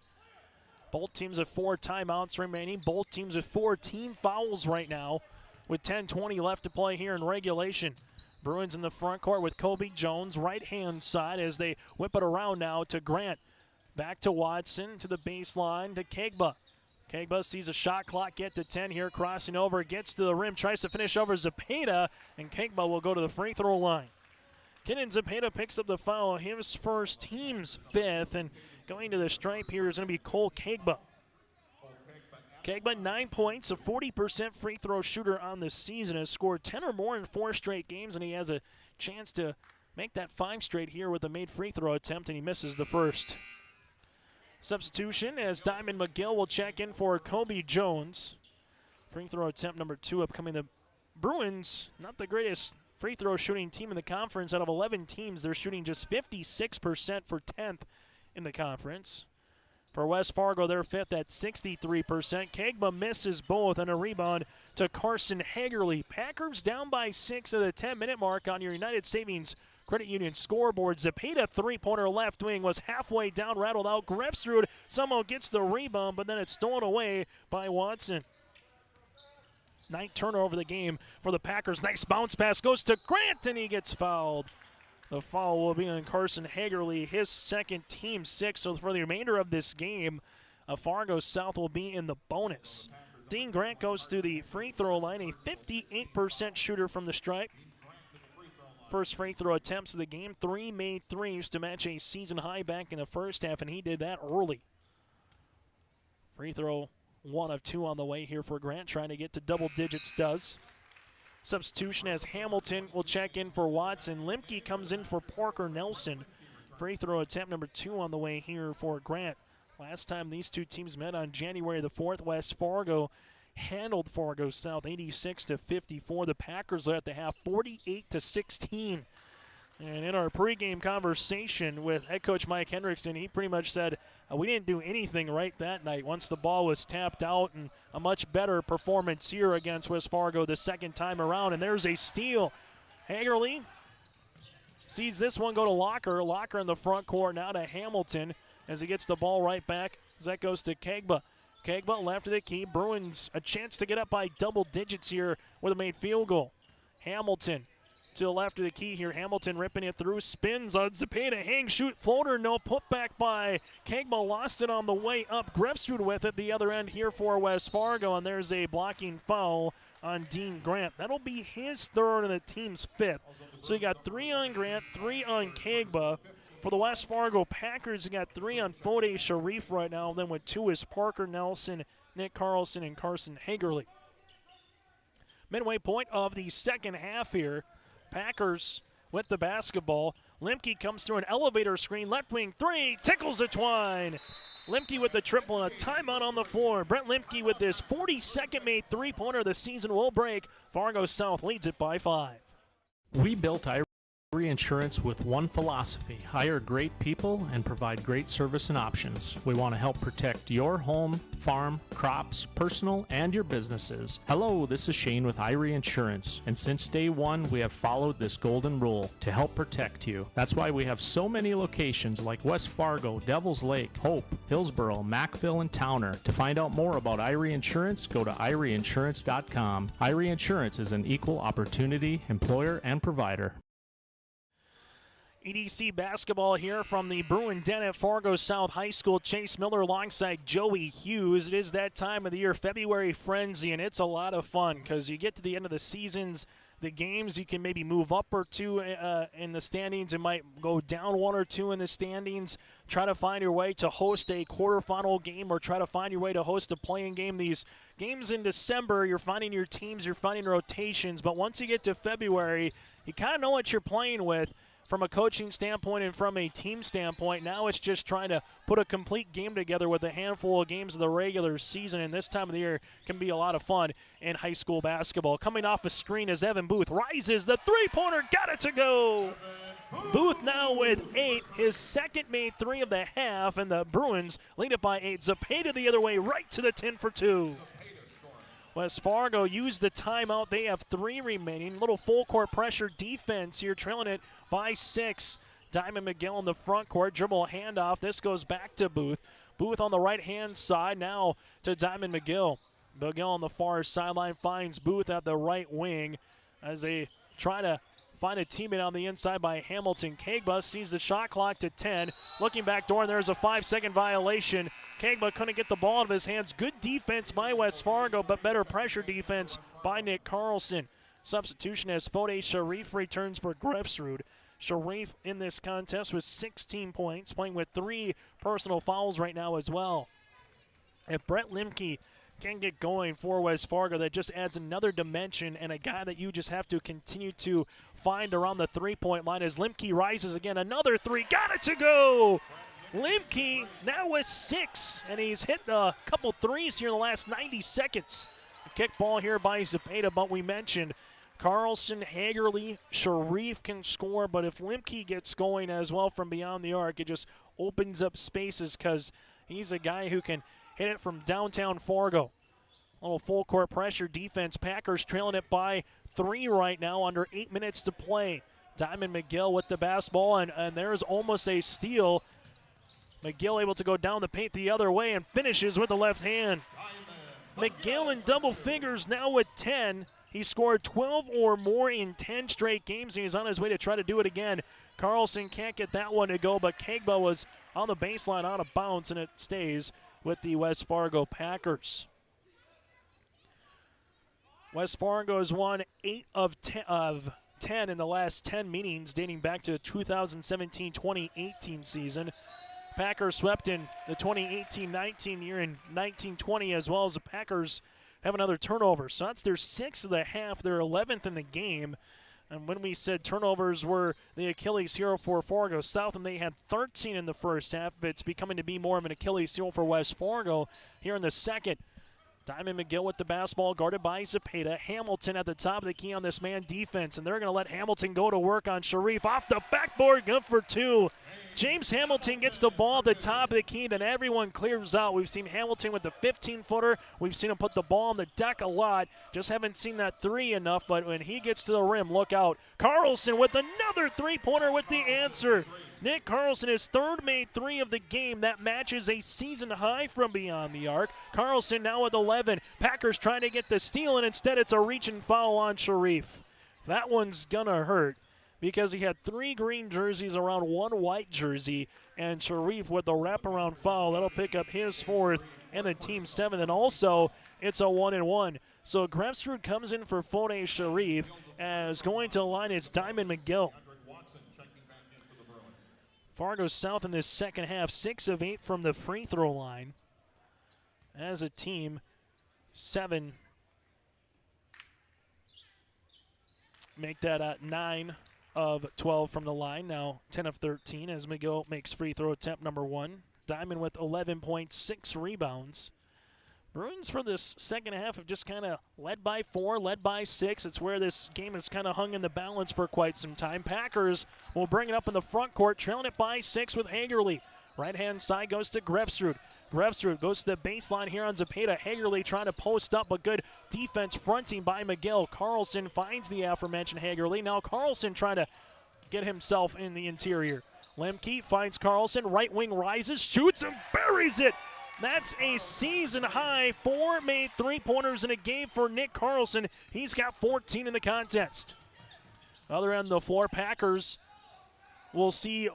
Both teams with 4 timeouts remaining. Both teams with 4 team fouls right now with 10:20 left to play here in regulation. Bruins in the front court with Kobe Jones, right-hand side as they whip it around now to Grant. Back to Watson, to the baseline, to Kegba. Kegba sees a shot clock get to 10 here, crossing over, gets to the rim, tries to finish over Zepeda, and Kegba will go to the free throw line. Kenan Zepeda picks up the foul, his first, team's 5th, and going to the stripe here is going to be Cole Kegba. Kegba, 9 points, a 40% free throw shooter on the season, has scored 10 or more in 4 straight games, and he has a chance to make that 5 straight here with a made free throw attempt, and he misses the first. Substitution as Diamond McGill will check in for Kobe Jones. Free throw attempt number 2 upcoming. The Bruins, not the greatest free throw shooting team in the conference. Out of 11 teams, they're shooting just 56% for 10th in the conference. For West Fargo, they're 5th at 63%. Kegba misses both, and a rebound to Carson Hagerly. Packers down by 6 at the 10-minute mark on your United Savings Credit Union scoreboard. Zepeda, three-pointer left wing, was halfway down, rattled out. Grefsrud somehow gets the rebound, but then it's stolen away by Watson. 9th turnover of the game for the Packers. Nice bounce pass goes to Grant, and he gets fouled. The foul will be on Carson Hagerly, his second, team 6. So for the remainder of this game, Fargo South will be in the bonus. Dean Grant goes to the free throw line, a 58% shooter from the stripe. First free throw attempts of the game, 3 made threes to match a season high back in the first half, and he did that early. Free throw 1 of 2 on the way here for Grant, trying to get to double digits, does. Substitution as Hamilton will check in for Watson. Limke comes in for Parker Nelson. Free throw attempt number 2 on the way here for Grant. Last time these two teams met on January the 4th, West Fargo handled Fargo South 86-54. The Packers are at the half 48-16. And in our pregame conversation with head coach Mike Hendrickson, he pretty much said we didn't do anything right that night once the ball was tapped out, and a much better performance here against West Fargo the second time around. And there's a steal. Hagerly sees this one go to Locker. Locker in the front court now to Hamilton as he gets the ball right back as that goes to Kegba. Kegba left of the key. Bruins a chance to get up by double digits here with a made field goal. Hamilton to the left of the key here. Hamilton ripping it through. Spins on Zepeda. Hang, shoot, floater. No, put back by Kegba. Lost it on the way up. Grefsrud with it the other end here for West Fargo. And there's a blocking foul on Dean Grant. That'll be his 3rd and the team's 5th. So you got 3 on Grant, 3 on Kegba. For the West Fargo Packers, you got 3 on Fode Sharif right now. Then with 2 is Parker Nelson, Nick Carlson, and Carson Hagerly. Midway point of the second half here. Packers with the basketball. Limke comes through an elevator screen. Left wing 3, tickles the twine. Limke with the triple and a timeout on the floor. Brent Limke with this 42nd made three-pointer. The season will break. Fargo South leads it by 5. We built Insurance with one philosophy: hire great people and provide great service and options. We want to help protect your home, farm, crops, personal, and your businesses. Hello, this is Shane with Irie Insurance, and since day one we have followed this golden rule to help protect you. That's why we have so many locations like West Fargo, Devils Lake, Hope, Hillsboro, Mackville, and Towner. To find out more about Irie Insurance, go to IrieInsurance.com. Irie Insurance is an equal opportunity employer and provider. EDC basketball here from the Bruin Den at Fargo South High School. Chase Miller alongside Joey Hughes. It is that time of the year, February frenzy, and it's a lot of fun because you get to the end of the seasons, the games, you can maybe move up or 2 in the standings. It might go down 1 or 2 in the standings. Try to find your way to host a quarterfinal game or try to find your way to host a playing game. These games in December, you're finding your teams, you're finding rotations, but once you get to February, you kind of know what you're playing with. From a coaching standpoint and from a team standpoint, now it's just trying to put a complete game together with a handful of games of the regular season, and this time of the year can be a lot of fun in high school basketball. Coming off a screen as Evan Booth rises, the three-pointer got it to go. Booth now with 8, his second made 3 of the half, and the Bruins lead it by 8. Zepeda the other way, right to the 10 for 2. West Fargo used the timeout. They have 3 remaining. Little full court pressure defense here, trailing it by 6. Diamond McGill in the front court, dribble handoff. This goes back to Booth. Booth on the right-hand side now to Diamond McGill. McGill on the far sideline finds Booth at the right wing as they try to find a teammate on the inside by Hamilton. Kegba sees the shot clock to 10. Looking back door, and there's a 5-second violation. Kegba couldn't get the ball out of his hands. Good defense by West Fargo, but better pressure defense by Nick Carlson. Substitution as Fode Sharif returns for Grefsrud. Sharif in this contest with 16 points, playing with 3 personal fouls right now as well. If Brett Limke can get going for West Fargo, that just adds another dimension and a guy that you just have to continue to find around the three-point line as Limke rises again. Another 3, got it to go! Limke now with 6, and he's hit a couple threes here in the last 90 seconds. A kick ball here by Zepeda, but we mentioned Carlson, Hagerly, Sharif can score, but if Limke gets going as well from beyond the arc, it just opens up spaces because he's a guy who can hit it from downtown Fargo. A little full court pressure defense. Packers trailing it by 3 right now, under 8 minutes to play. Diamond McGill with the basketball, and there's almost a steal. McGill able to go down the paint the other way and finishes with the left hand. McGill in double figures now with 10. He scored 12 or more in 10 straight games, and he's on his way to try to do it again. Carlson can't get that one to go, but Kegba was on the baseline out of bounds, and it stays with the West Fargo Packers. West Fargo has won 8 of 10 in the last 10 meetings, dating back to the 2017-2018 season. Packers swept in the 2018-19 year in 1920, as well as the Packers have another turnover. So that's their 6th of the half, their 11th in the game. And when we said turnovers were the Achilles heel for Fargo South, and they had 13 in the first half, it's becoming to be more of an Achilles heel for West Fargo here in the second. Diamond McGill with the basketball, guarded by Zepeda. Hamilton at the top of the key on this man defense, and they're going to let Hamilton go to work on Sharif. Off the backboard, good for 2. James Hamilton gets the ball at the top of the key, then everyone clears out. We've seen Hamilton with the 15-footer. We've seen him put the ball on the deck a lot. Just haven't seen that 3 enough, but when he gets to the rim, look out. Carlson with another three-pointer with the answer. Nick Carlson, his 3rd made 3 of the game. That matches a season high from beyond the arc. Carlson now with 11. Packers trying to get the steal, and instead it's a reach and foul on Sharif. That one's gonna hurt because he had 3 green jerseys around 1 white jersey, and Sharif with the wraparound foul. That'll pick up his 4th and the team's 7th, and also it's a 1-and-1. So Grefsrud comes in for Fode Sharif, as going to the line it's Diamond McGill. Fargo South in this second half, 6 of 8 from the free throw line. As a team, 7. Make that 9 of 12 from the line. Now 10 of 13 as McGill makes free throw attempt number 1. Diamond with 11.6 rebounds. Bruins for this second half have just kind of led by 4, led by 6. It's where this game has kind of hung in the balance for quite some time. Packers will bring it up in the front court, trailing it by 6 with Hagerly. Right-hand side goes to Grefsrud. Grefsrud goes to the baseline here on Zepeda. Hagerly trying to post up, but good defense fronting by McGill. Carlson finds the aforementioned Hagerly. Now Carlson trying to get himself in the interior. Lemke finds Carlson. Right wing rises, shoots, and buries it. That's a season high. 4 made three-pointers in a game for Nick Carlson. He's got 14 in the contest. Other end of the floor, Packers will see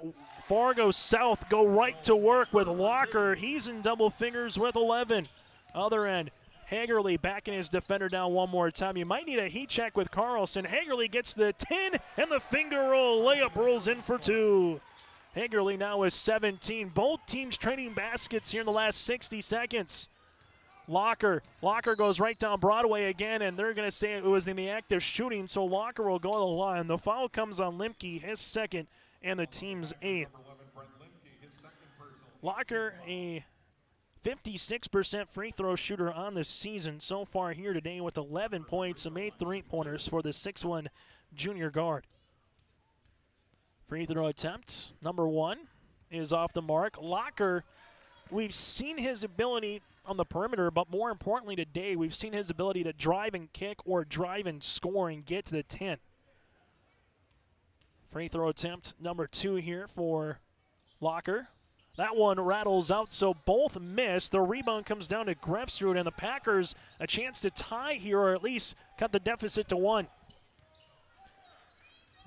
Fargo South go right to work with Locker. He's in double figures with 11. Other end, Hagerly backing his defender down one more time. You might need a heat check with Carlson. Hagerly gets the 10, and the finger roll. Layup rolls in for 2. Hagerly now with 17. Both teams trading baskets here in the last 60 seconds. Locker goes right down Broadway again, and they're going to say it was in the act of shooting, so Locker will go to the line. The foul comes on Limke, his 2nd, and the team's 8th. Locker, a 56% free throw shooter on the season so far here today with 11 points and made three-pointers for the 6'1" junior guard. Free throw attempt, number 1, is off the mark. Locker, we've seen his ability on the perimeter, but more importantly today, we've seen his ability to drive and kick or drive and score and get to the 10. Free throw attempt, number 2 here for Locker. That one rattles out, so both miss. The rebound comes down to Grefsrud, and the Packers a chance to tie here or at least cut the deficit to 1.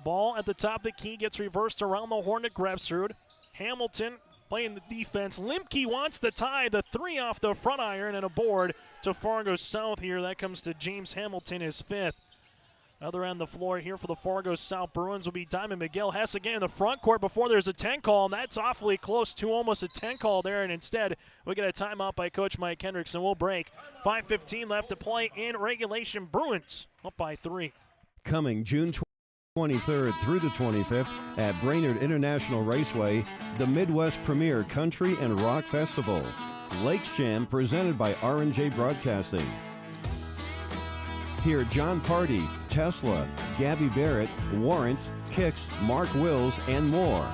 Ball at the top of the key gets reversed around the horn to Grefsrud. Hamilton playing the defense. Limke wants the tie. The 3 off the front iron and a board to Fargo South here. That comes to James Hamilton, his 5th. Other end of the floor here for the Fargo South Bruins will be Diamond McGill. Has to get in the front court before there's a 10 call, and that's awfully close to almost a 10 call there, and instead we get a timeout by Coach Mike Hendricks, and we'll break. 5:15 left to play in regulation. Bruins up by 3. Coming June 23rd through the 25th at Brainerd International Raceway, the Midwest Premier Country and Rock Festival. Lakes Jam presented by R&J Broadcasting. Hear John Party, Tesla, Gabby Barrett, Warrant, Kicks, Mark Wills, and more.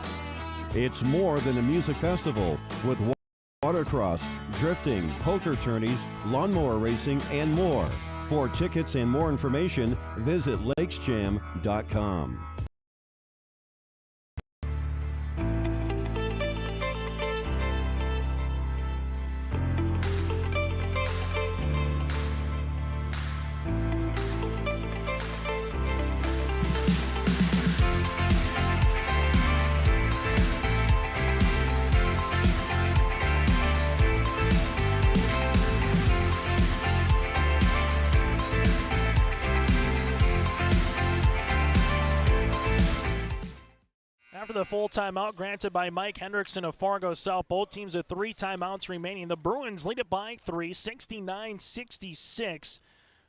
It's more than a music festival with watercross, drifting, poker tourneys, lawnmower racing, and more. For tickets and more information, visit lakesjam.com. After the full timeout granted by Mike Hendrickson of Fargo South, both teams with 3 timeouts remaining. The Bruins lead it by 3, 69-66.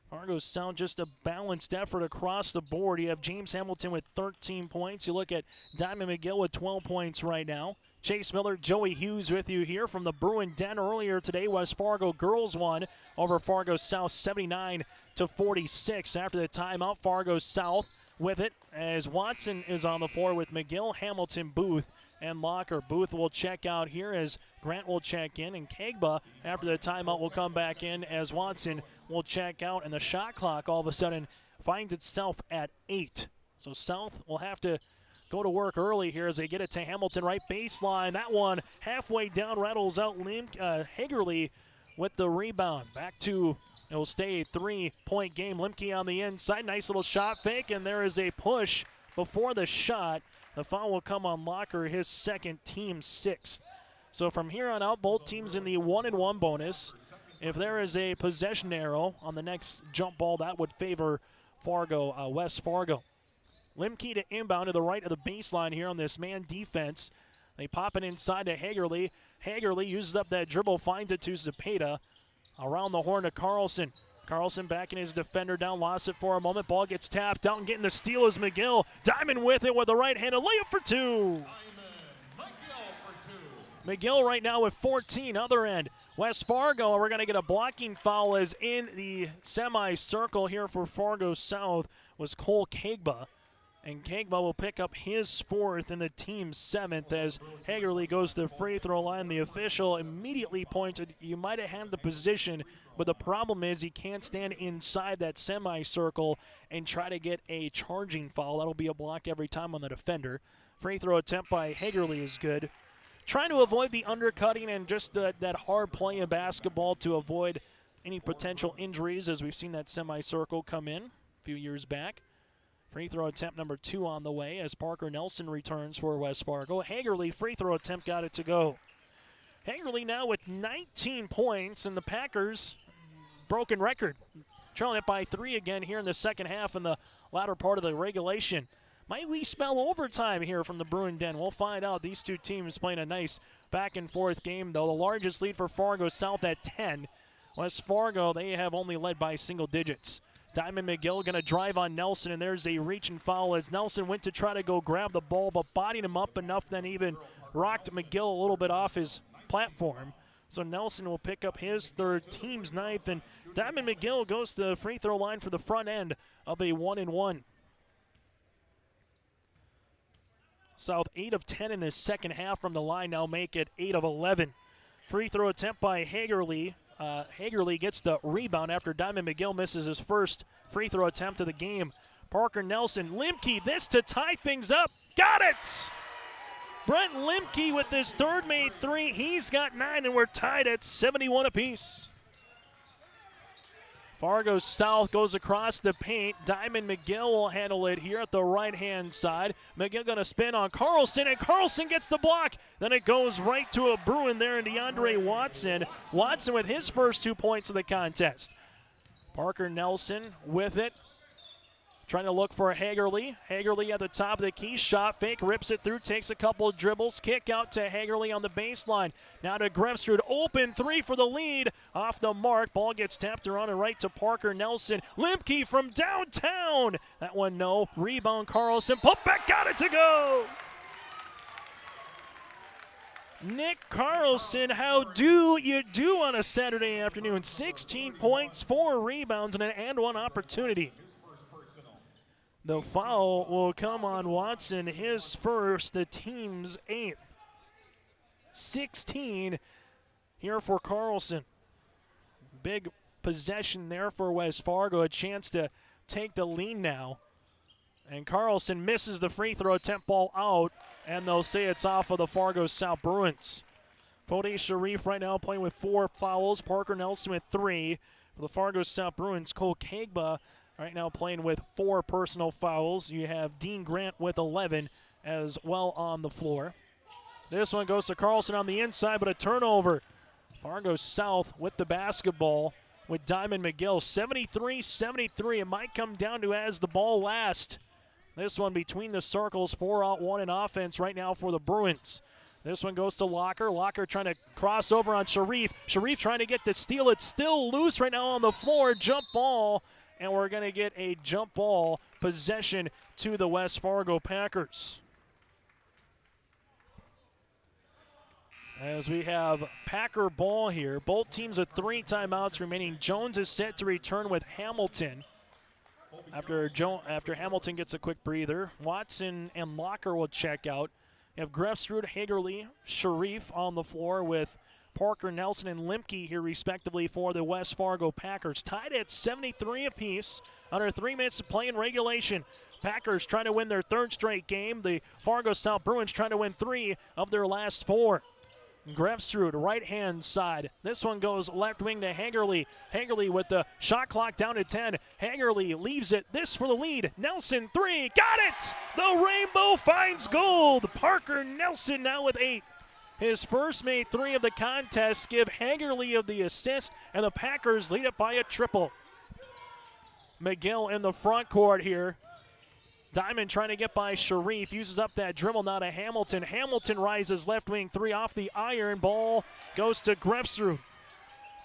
Fargo South just a balanced effort across the board. You have James Hamilton with 13 points. You look at Diamond McGill with 12 points right now. Chase Miller, Joey Hughes with you here from the Bruin Den. Earlier today, West Fargo girls won over Fargo South 79-46. After the timeout, Fargo South with it as Watson is on the floor with McGill, Hamilton, Booth, and Locker. Booth will check out here as Grant will check in, and Kegba, after the timeout, will come back in as Watson will check out, and the shot clock all of a sudden finds itself at 8. So South will have to go to work early here as they get it to Hamilton, right baseline. That one halfway down, rattles out Hagerly with the rebound. Back to it will stay a 3-point game. Limke on the inside. Nice little shot fake, and there is a push before the shot. The foul will come on Locker, his 2nd, team 6th. So from here on out, both teams in the 1-and-1 bonus. If there is a possession arrow on the next jump ball, that would favor Fargo, West Fargo. Limke to inbound to the right of the baseline here on this man defense. They pop it inside to Hagerly. Hagerly uses up that dribble, finds it to Zepeda. Around the horn to Carlson. Carlson backing his defender down, lost it for a moment. Ball gets tapped out and getting the steal is McGill. Diamond with it with the right-handed layup for 2. McGill right now with 14. Other end, West Fargo. We're going to get a blocking foul as in the semi-circle here for Fargo South was Cole Kegba. And Kegba will pick up his 4th and the team's 7th as Hagerly goes to the free throw line. The official immediately pointed, you might have had the position, but the problem is he can't stand inside that semicircle and try to get a charging foul. That'll be a block every time on the defender. Free throw attempt by Hagerly is good. Trying to avoid the undercutting and just that hard play in basketball to avoid any potential injuries, as we've seen that semicircle come in a few years back. Free throw attempt number 2 on the way as Parker Nelson returns for West Fargo. Hagerly, free throw attempt, got it to go. Hagerly now with 19 points, and the Packers, broken record, trailing it by 3 again here in the second half in the latter part of the regulation. Might we spell overtime here from the Bruin Den? We'll find out. These two teams playing a nice back-and-forth game, though. The largest lead for Fargo South at 10. West Fargo, they have only led by single digits. Diamond McGill going to drive on Nelson, and there's a reach and foul as Nelson went to try to go grab the ball, but bodied him up enough, then even rocked McGill a little bit off his platform. So Nelson will pick up his 3rd, team's 9th, and Diamond McGill goes to the free throw line for the front end of a 1-and-1. South 8 of 10 in the second half from the line, now make it 8 of 11. Free throw attempt by Hagerly. Hagerly gets the rebound after Diamond McGill misses his first free throw attempt of the game. Parker Nelson, Limke, this to tie things up. Got it! Brent Limke with his 3rd made 3. He's got 9, and we're tied at 71 apiece. Fargo South goes across the paint. Diamond McGill will handle it here at the right-hand side. McGill going to spin on Carlson, and Carlson gets the block. Then it goes right to a Bruin there in DeAndre Watson. Watson with his first 2 points of the contest. Parker Nelson with it. Trying to look for Hagerly. Hagerly at the top of the key. Shot fake, rips it through, takes a couple of dribbles. Kick out to Hagerly on the baseline. Now to Grefstrud. Open three for the lead. Off the mark. Ball gets tapped around and right to Parker Nelson. Limke from downtown. That one no. Rebound Carlson. Put back, got it to go. Nick Carlson, how do you do on a Saturday afternoon? 16 points, 4 rebounds, and an and-one opportunity. The foul will come on Watson, his first, the team's 8th. 16 here for Carlson. Big possession there for West Fargo, a chance to take the lead now. And Carlson misses the free throw, attempt ball out, and they'll say it's off of the Fargo South Bruins. Fode Sharif right now playing with 4 fouls. Parker Nelson with 3. For the Fargo South Bruins, Cole Kagba right now playing with 4 personal fouls. You have Dean Grant with 11 as well on the floor. This one goes to Carlson on the inside, but a turnover. Fargo South with the basketball with Diamond McGill. 73-73. It might come down to as the ball last. This one between the circles, 4-out-1 in offense right now for the Bruins. This one goes to Locker. Locker trying to cross over on Sharif. Sharif trying to get the steal. It's still loose right now on the floor. Jump ball. And we're going to get a jump ball possession to the West Fargo Packers. As we have Packer ball here. Both teams with 3 timeouts remaining. Jones is set to return with Hamilton. After Hamilton gets a quick breather, Watson and Locker will check out. You have Grefstrud, Hagerly, Sharif on the floor with Parker Nelson and Limke here respectively for the West Fargo Packers. Tied at 73 apiece. Under 3 minutes to play in regulation. Packers trying to win their 3rd straight game. The Fargo South Bruins trying to win 3 of their last 4. Grefstrud, right-hand side. This one goes left wing to Hagerly. Hagerly with the shot clock down to 10. Hagerly leaves it. This for the lead. Nelson, 3. Got it! The rainbow finds gold. Parker Nelson now with 8. His first made 3 of the contest. Give Hagerly of the assist, and the Packers lead it by a triple. McGill in the front court here. Diamond trying to get by Sharif, uses up that dribble now to Hamilton. Hamilton rises left wing 3 off the iron. Ball goes to Grefstrud.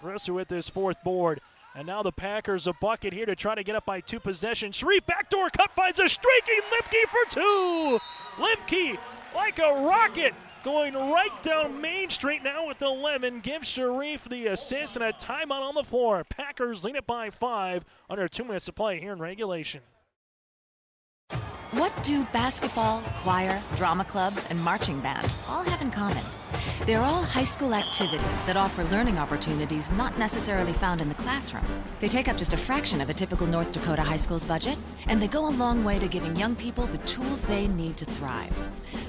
Grefstrud with his 4th board. And now the Packers a bucket here to try to get up by 2 possessions. Sharif backdoor cut, finds a streaking Limke for 2. Limke like a rocket going right down Main Street now with 11. Gives Sharif the assist and a timeout on the floor. Packers lead it by 5 under 2 minutes to play here in regulation. What do basketball, choir, drama club, and marching band all have in common? They're all high school activities that offer learning opportunities not necessarily found in the classroom. They take up just a fraction of a typical North Dakota high school's budget, and they go a long way to giving young people the tools they need to thrive.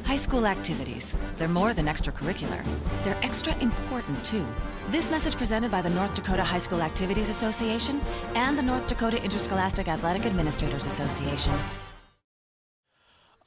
High school activities, they're more than extracurricular. They're extra important, too. This message presented by the North Dakota High School Activities Association and the North Dakota Interscholastic Athletic Administrators Association.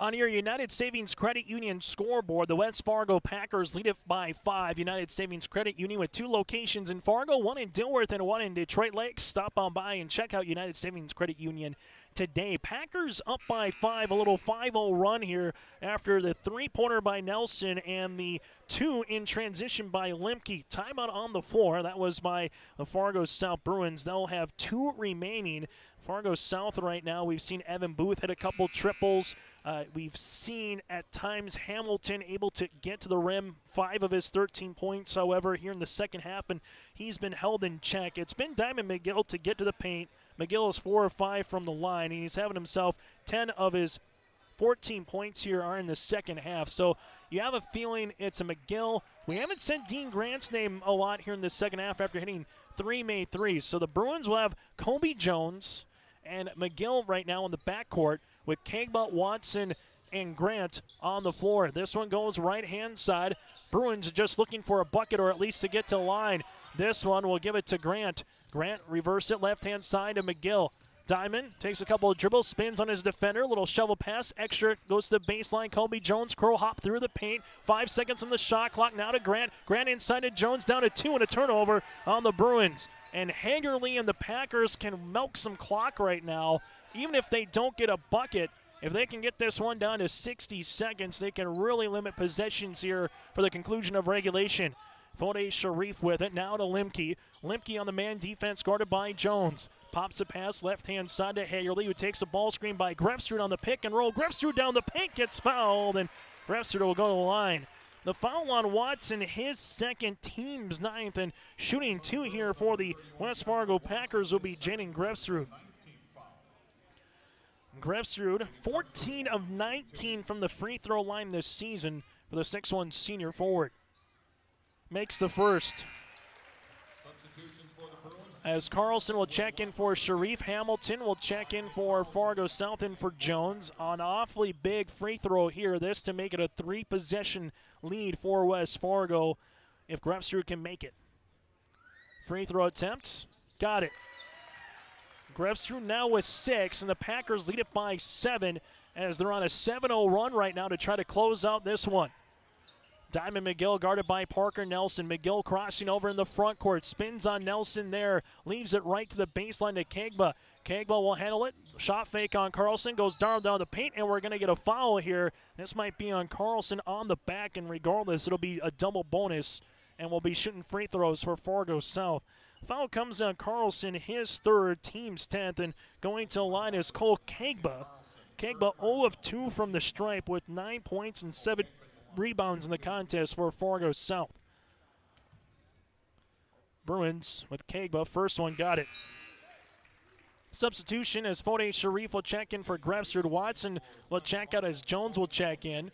On your United Savings Credit Union scoreboard, the West Fargo Packers lead it by 5. United Savings Credit Union with 2 locations in Fargo, 1 in Dilworth and 1 in Detroit Lakes. Stop on by and check out United Savings Credit Union today. Packers up by 5, a little 5-0 run here after the 3-pointer by Nelson and the 2 in transition by Limke. Timeout on the floor. That was by the Fargo South Bruins. They'll have 2 remaining. Fargo South right now, we've seen Evan Booth hit a couple triples. We've seen at times Hamilton able to get to the rim, 5 of his 13 points, however, here in the second half, and he's been held in check. It's been Diamond McGill to get to the paint. McGill is 4 of 5 from the line, and he's having himself 10 of his 14 points here are in the second half. So you have a feeling it's a McGill. We haven't said Dean Grant's name a lot here in the second half after hitting 3 made threes. So the Bruins will have Kobe Jones and McGill right now in the backcourt with Kagba, Watson, and Grant on the floor. This one goes right-hand side. Bruins just looking for a bucket or at least to get to the line. This one will give it to Grant. Grant reverse it left-hand side to McGill. Diamond takes a couple of dribbles, spins on his defender, little shovel pass, extra, goes to the baseline. Kobe Jones, curl hop through the paint. 5 seconds on the shot clock, now to Grant. Grant inside to Jones, down to 2 and a turnover on the Bruins. And Hagerly and the Packers can milk some clock right now. Even if they don't get a bucket, if they can get this one down to 60 seconds, they can really limit possessions here for the conclusion of regulation. Fode Sharif with it, now to Limke. Limke on the man defense, guarded by Jones. Pops a pass left-hand side to Hagerly, who takes a ball screen by Grefstrud on the pick and roll. Grefstrud down the paint, gets fouled, and Grefstrud will go to the line. The foul on Watson, his second, team's 9th, and shooting 2 here for the West Fargo Packers will be Jaden Grefstrud. Grefstrud, 14 of 19 from the free throw line this season for the 6'1 senior forward. Makes the first. As Carlson will check in for Sharif, Hamilton will check in for Fargo South and for Jones. An awfully big free throw here, this to make it a 3-possession lead for West Fargo if Grefstrud can make it. Free throw attempts, got it. Grefstrud now with 6, and the Packers lead it by 7 as they're on a 7-0 run right now to try to close out this one. Diamond McGill guarded by Parker Nelson. McGill crossing over in the front court. Spins on Nelson there. Leaves it right to the baseline to Kegba. Kegba will handle it. Shot fake on Carlson. Goes down the paint, and we're going to get a foul here. This might be on Carlson on the back, and regardless, it'll be a double bonus, and we'll be shooting free throws for Fargo South. Foul comes on Carlson, his 3rd, team's 10th, and going to the line is Cole Kegba. Kegba 0 of 2 from the stripe with 9 points and 7 rebounds in the contest for Fargo South. Bruins with Kegba, first one, got it. Substitution as Fode Sharif will check in for Grefstrud. Watson will check out as Jones will check in.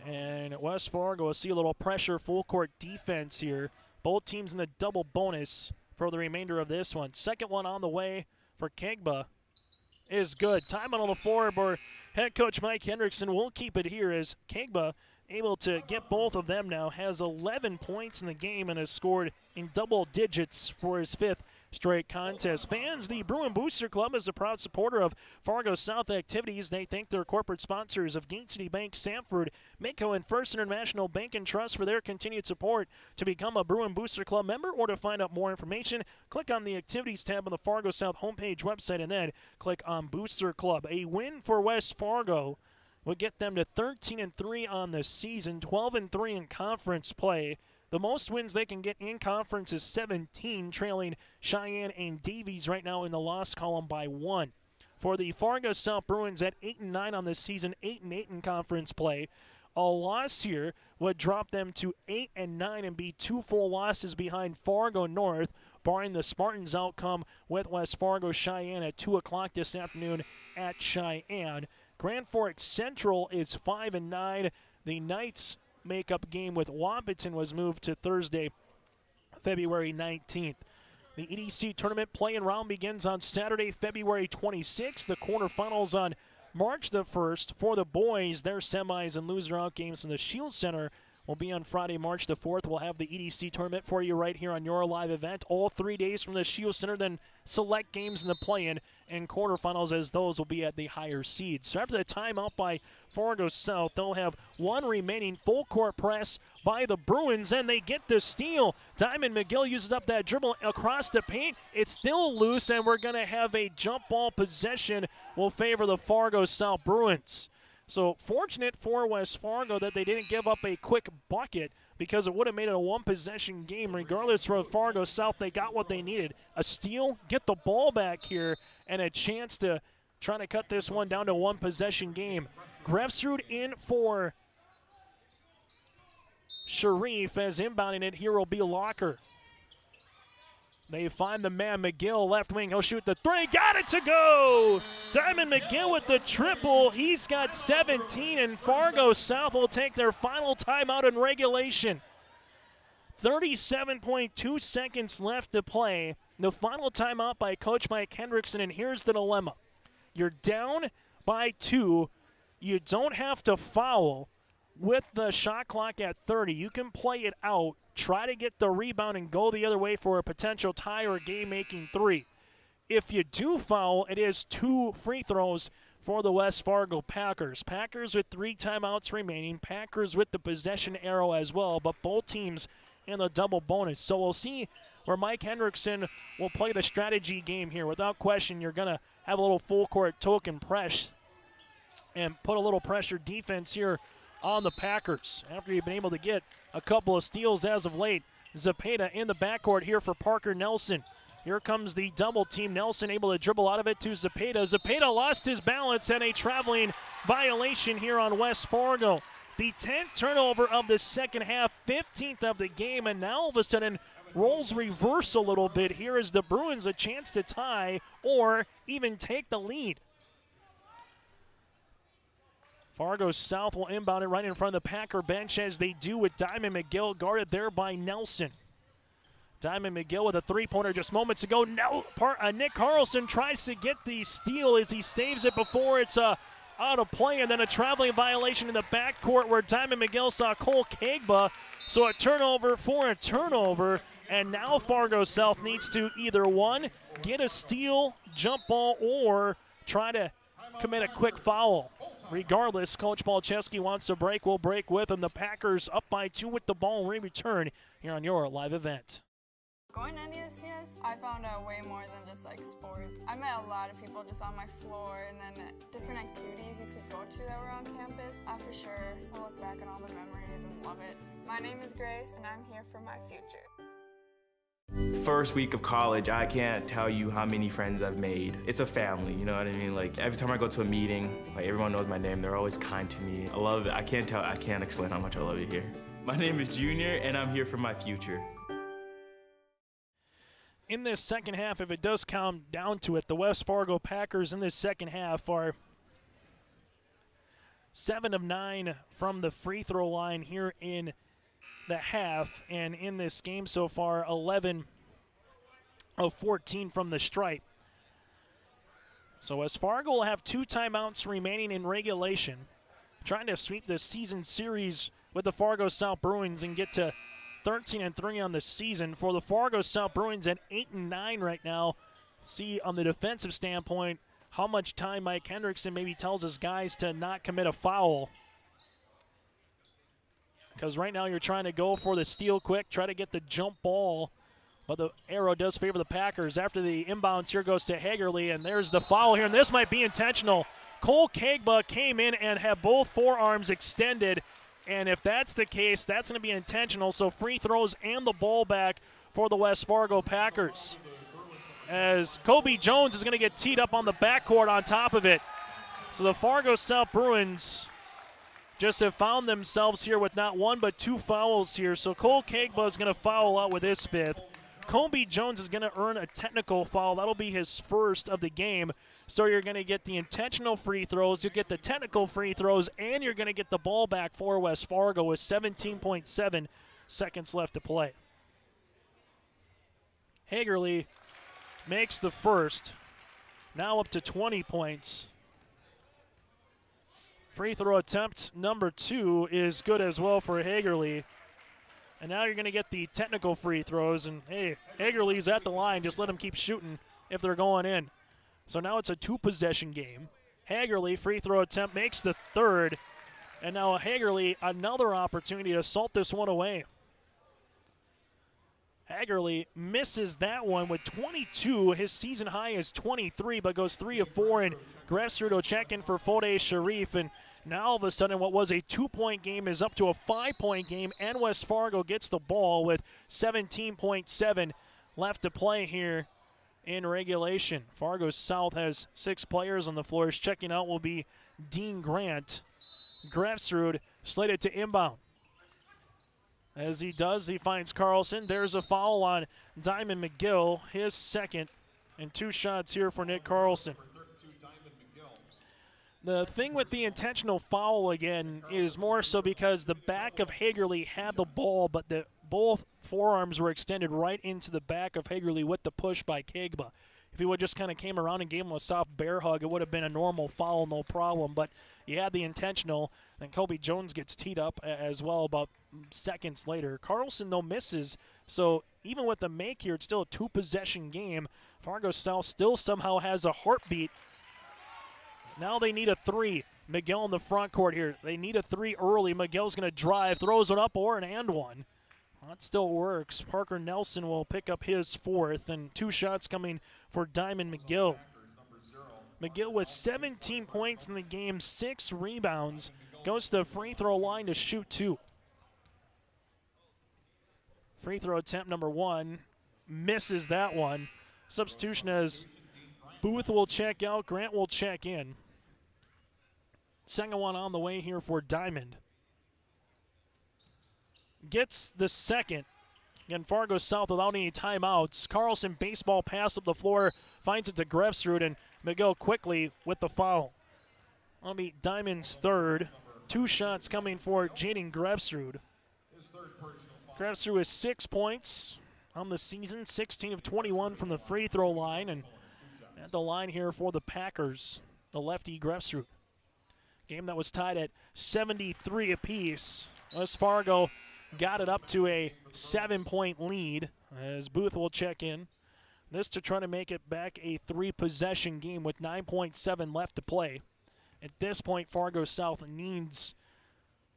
And West Fargo will see a little pressure, full court defense here. Both teams in the double bonus for the remainder of this one. Second one on the way for Kegba is good. Timeout on the floor, but head coach Mike Hendrickson will keep it here as Kegba able to get both of them now, has 11 points in the game and has scored in double digits for his 5th straight contest. Fans, the Bruin Booster Club is a proud supporter of Fargo South activities. They thank their corporate sponsors of Gate City Bank, Sanford, Midco, and First International Bank and Trust for their continued support. To become a Bruin Booster Club member or to find out more information, click on the Activities tab on the Fargo South homepage website and then click on Booster Club. A win for West Fargo would get them to 13-3 on the season, 12-3 in conference play. The most wins they can get in conference is 17, trailing Cheyenne and Davies right now in the loss column by 1. For the Fargo South Bruins at 8-9 on the season, 8-8 in conference play. A loss here would drop them to 8-9 and be 2 full losses behind Fargo North, barring the Spartans outcome with West Fargo Cheyenne at 2 o'clock this afternoon at Cheyenne. Grand Forks Central is 5-9. The Knights makeup game with Wapaton was moved to Thursday, February 19th. The EDC tournament play-in round begins on Saturday, February 26th. The quarterfinals on March the 1st. For the boys, their semis and loser-out games from the Shield Center will be on Friday, March the 4th. We'll have the EDC tournament for you right here on your live event. All 3 days from the Shield Center, then select games in the play-in and quarterfinals, as those will be at the higher seeds. So after the timeout by Fargo South, they'll have one remaining full court press by the Bruins, and they get the steal. Diamond McGill uses up that dribble across the paint. It's still loose, and we're going to have a jump ball possession will favor the Fargo South Bruins. So fortunate for West Fargo that they didn't give up a quick bucket, because it would have made it a one-possession game. Regardless for Fargo South, they got what they needed. A steal, get the ball back here, and a chance to try to cut this one down to a one-possession game. Grefstrud in for Sharif, as inbounding it here will be Locker. They find the man, McGill, left wing. He'll shoot the 3. Got it to go! Diamond McGill with the triple. He's got 17, and Fargo South will take their final timeout in regulation. 37.2 seconds left to play. The final timeout by Coach Mike Hendrickson, and here's the dilemma. You're down by 2. You don't have to foul with the shot clock at 30. You can play it out try to get the rebound and go the other way for a potential tie or game-making three. If you do foul, it is 2 free throws for the West Fargo Packers. Packers with 3 timeouts remaining. Packers with the possession arrow as well, but both teams in the double bonus. So we'll see where Mike Hendrickson will play the strategy game here. Without question, you're going to have a little full-court token press and put a little pressure defense here on the Packers. After you've been able to get a couple of steals as of late, Zepeda in the backcourt here for Parker Nelson. Here comes the double team. Nelson able to dribble out of it to Zepeda. Zepeda lost his balance and a traveling violation here on West Fargo. The 10th turnover of the second half, 15th of the game, and now all of a sudden roles reverse a little bit here as the Bruins a chance to tie or even take the lead. Fargo South will inbound it right in front of the Packer bench as they do with Diamond McGill, guarded there by Nelson. Diamond McGill with a three-pointer just moments ago. Now Nick Carlson tries to get the steal as he saves it before it's out of play, and then a traveling violation in the backcourt where Diamond McGill saw Cole Kagba. So a turnover for a turnover, and now Fargo South needs to either one, get a steal, jump ball, or try to commit a quick foul. Regardless, Coach Balcheski wants to break. We'll break with him. The Packers up by 2 with the ball. We return here on your live event. Going to NDSCS, I found out way more than just like sports. I met a lot of people just on my floor, and then different activities you could go to that were on campus. I for sure will look back on all the memories and love it. My name is Grace, and I'm here for my future. First week of college, I can't tell you how many friends I've made. It's a family, you know what I mean? Like every time I go to a meeting, like everyone knows my name. They're always kind to me. I love it. I can't explain how much I love it here. My name is Junior, and I'm here for my future. In this second half, if it does come down to it, the West Fargo Packers in this second half are 7 of 9 from the free throw line here in the half, and in this game so far, 11 of 14 from the stripe. So West Fargo will have 2 timeouts remaining in regulation, trying to sweep the season series with the Fargo South Bruins and get to 13-3 on the season. For the Fargo South Bruins at 8-9 right now. See on the defensive standpoint how much time Mike Hendrickson maybe tells his guys to not commit a foul. Because right now you're trying to go for the steal quick, try to get the jump ball, but the arrow does favor the Packers. After the inbounds here goes to Hagerly, and there's the foul here, and this might be intentional. Cole Kagba came in and had both forearms extended, and if that's the case, that's going to be intentional. So free throws and the ball back for the West Fargo Packers. As Kobe Jones is going to get teed up on the backcourt on top of it. So the Fargo South Bruins just have found themselves here with not 1 but 2 fouls here. So Cole Kagba is going to foul out with his 5th. Kobe Jones is going to earn a technical foul. That'll be his first of the game. So you're going to get the intentional free throws, you'll get the technical free throws, and you're going to get the ball back for West Fargo with 17.7 seconds left to play. Hagerly makes the first, now up to 20 points. Free throw attempt number 2 is good as well for Hagerly. And now you're going to get the technical free throws. And, hey, Hagerly's at the line. Just let him keep shooting if they're going in. So now it's a 2-possession game. Hagerly, free throw attempt, makes the 3rd. And now Hagerly, another opportunity to salt this one away. Hagerly misses that one with 22. His season high is 23, but goes 3 of 4. And Gressrud will check in for Fode Sharif. And now all of a sudden what was a 2-point game is up to a 5-point game. And West Fargo gets the ball with 17.7 left to play here in regulation. Fargo South has 6 players on the floor. Checking out will be Dean Grant. Gressrud slated to inbound. As he does, he finds Carlson. There's a foul on Diamond McGill, his 2nd, and 2 shots here for Nick Carlson. The thing with the intentional foul again is more so because the back of Hagerly had the ball, but both forearms were extended right into the back of Hagerly with the push by Kagba. If he would just kind of came around and gave him a soft bear hug, it would have been a normal foul, no problem. But he had the intentional. Then Kobe Jones gets teed up as well about seconds later. Carlson, though, misses. So even with the make here, it's still a two-possession game. Fargo South still somehow has a heartbeat. Now they need a three. Miguel in the front court here. They need a three early. Miguel's going to drive, throws it up, or an and one. That still works. Parker Nelson will pick up his fourth, and two shots coming for Diamond McGill. McGill with 17 points in the game, 6 rebounds, goes to the free throw line to shoot 2. Free throw attempt number 1, misses that one. Substitution as Booth will check out, Grant will check in. Second one on the way here for Diamond. Gets the second. Again, Fargo South without any timeouts. Carlson baseball pass up the floor, finds it to Grefsrud, and Miguel quickly with the foul. That'll be Diamond's third. 2 shots coming for Jaden Grefsrud. Grefsrud with 6 points on the season, 16 of 21 from the free throw line, and at the line here for the Packers, the lefty Grefsrud. Game that was tied at 73 apiece. West Fargo got it up to a 7-point lead as Booth will check in. This to try to make it back a 3-possession game with 9.7 left to play. At this point, Fargo South needs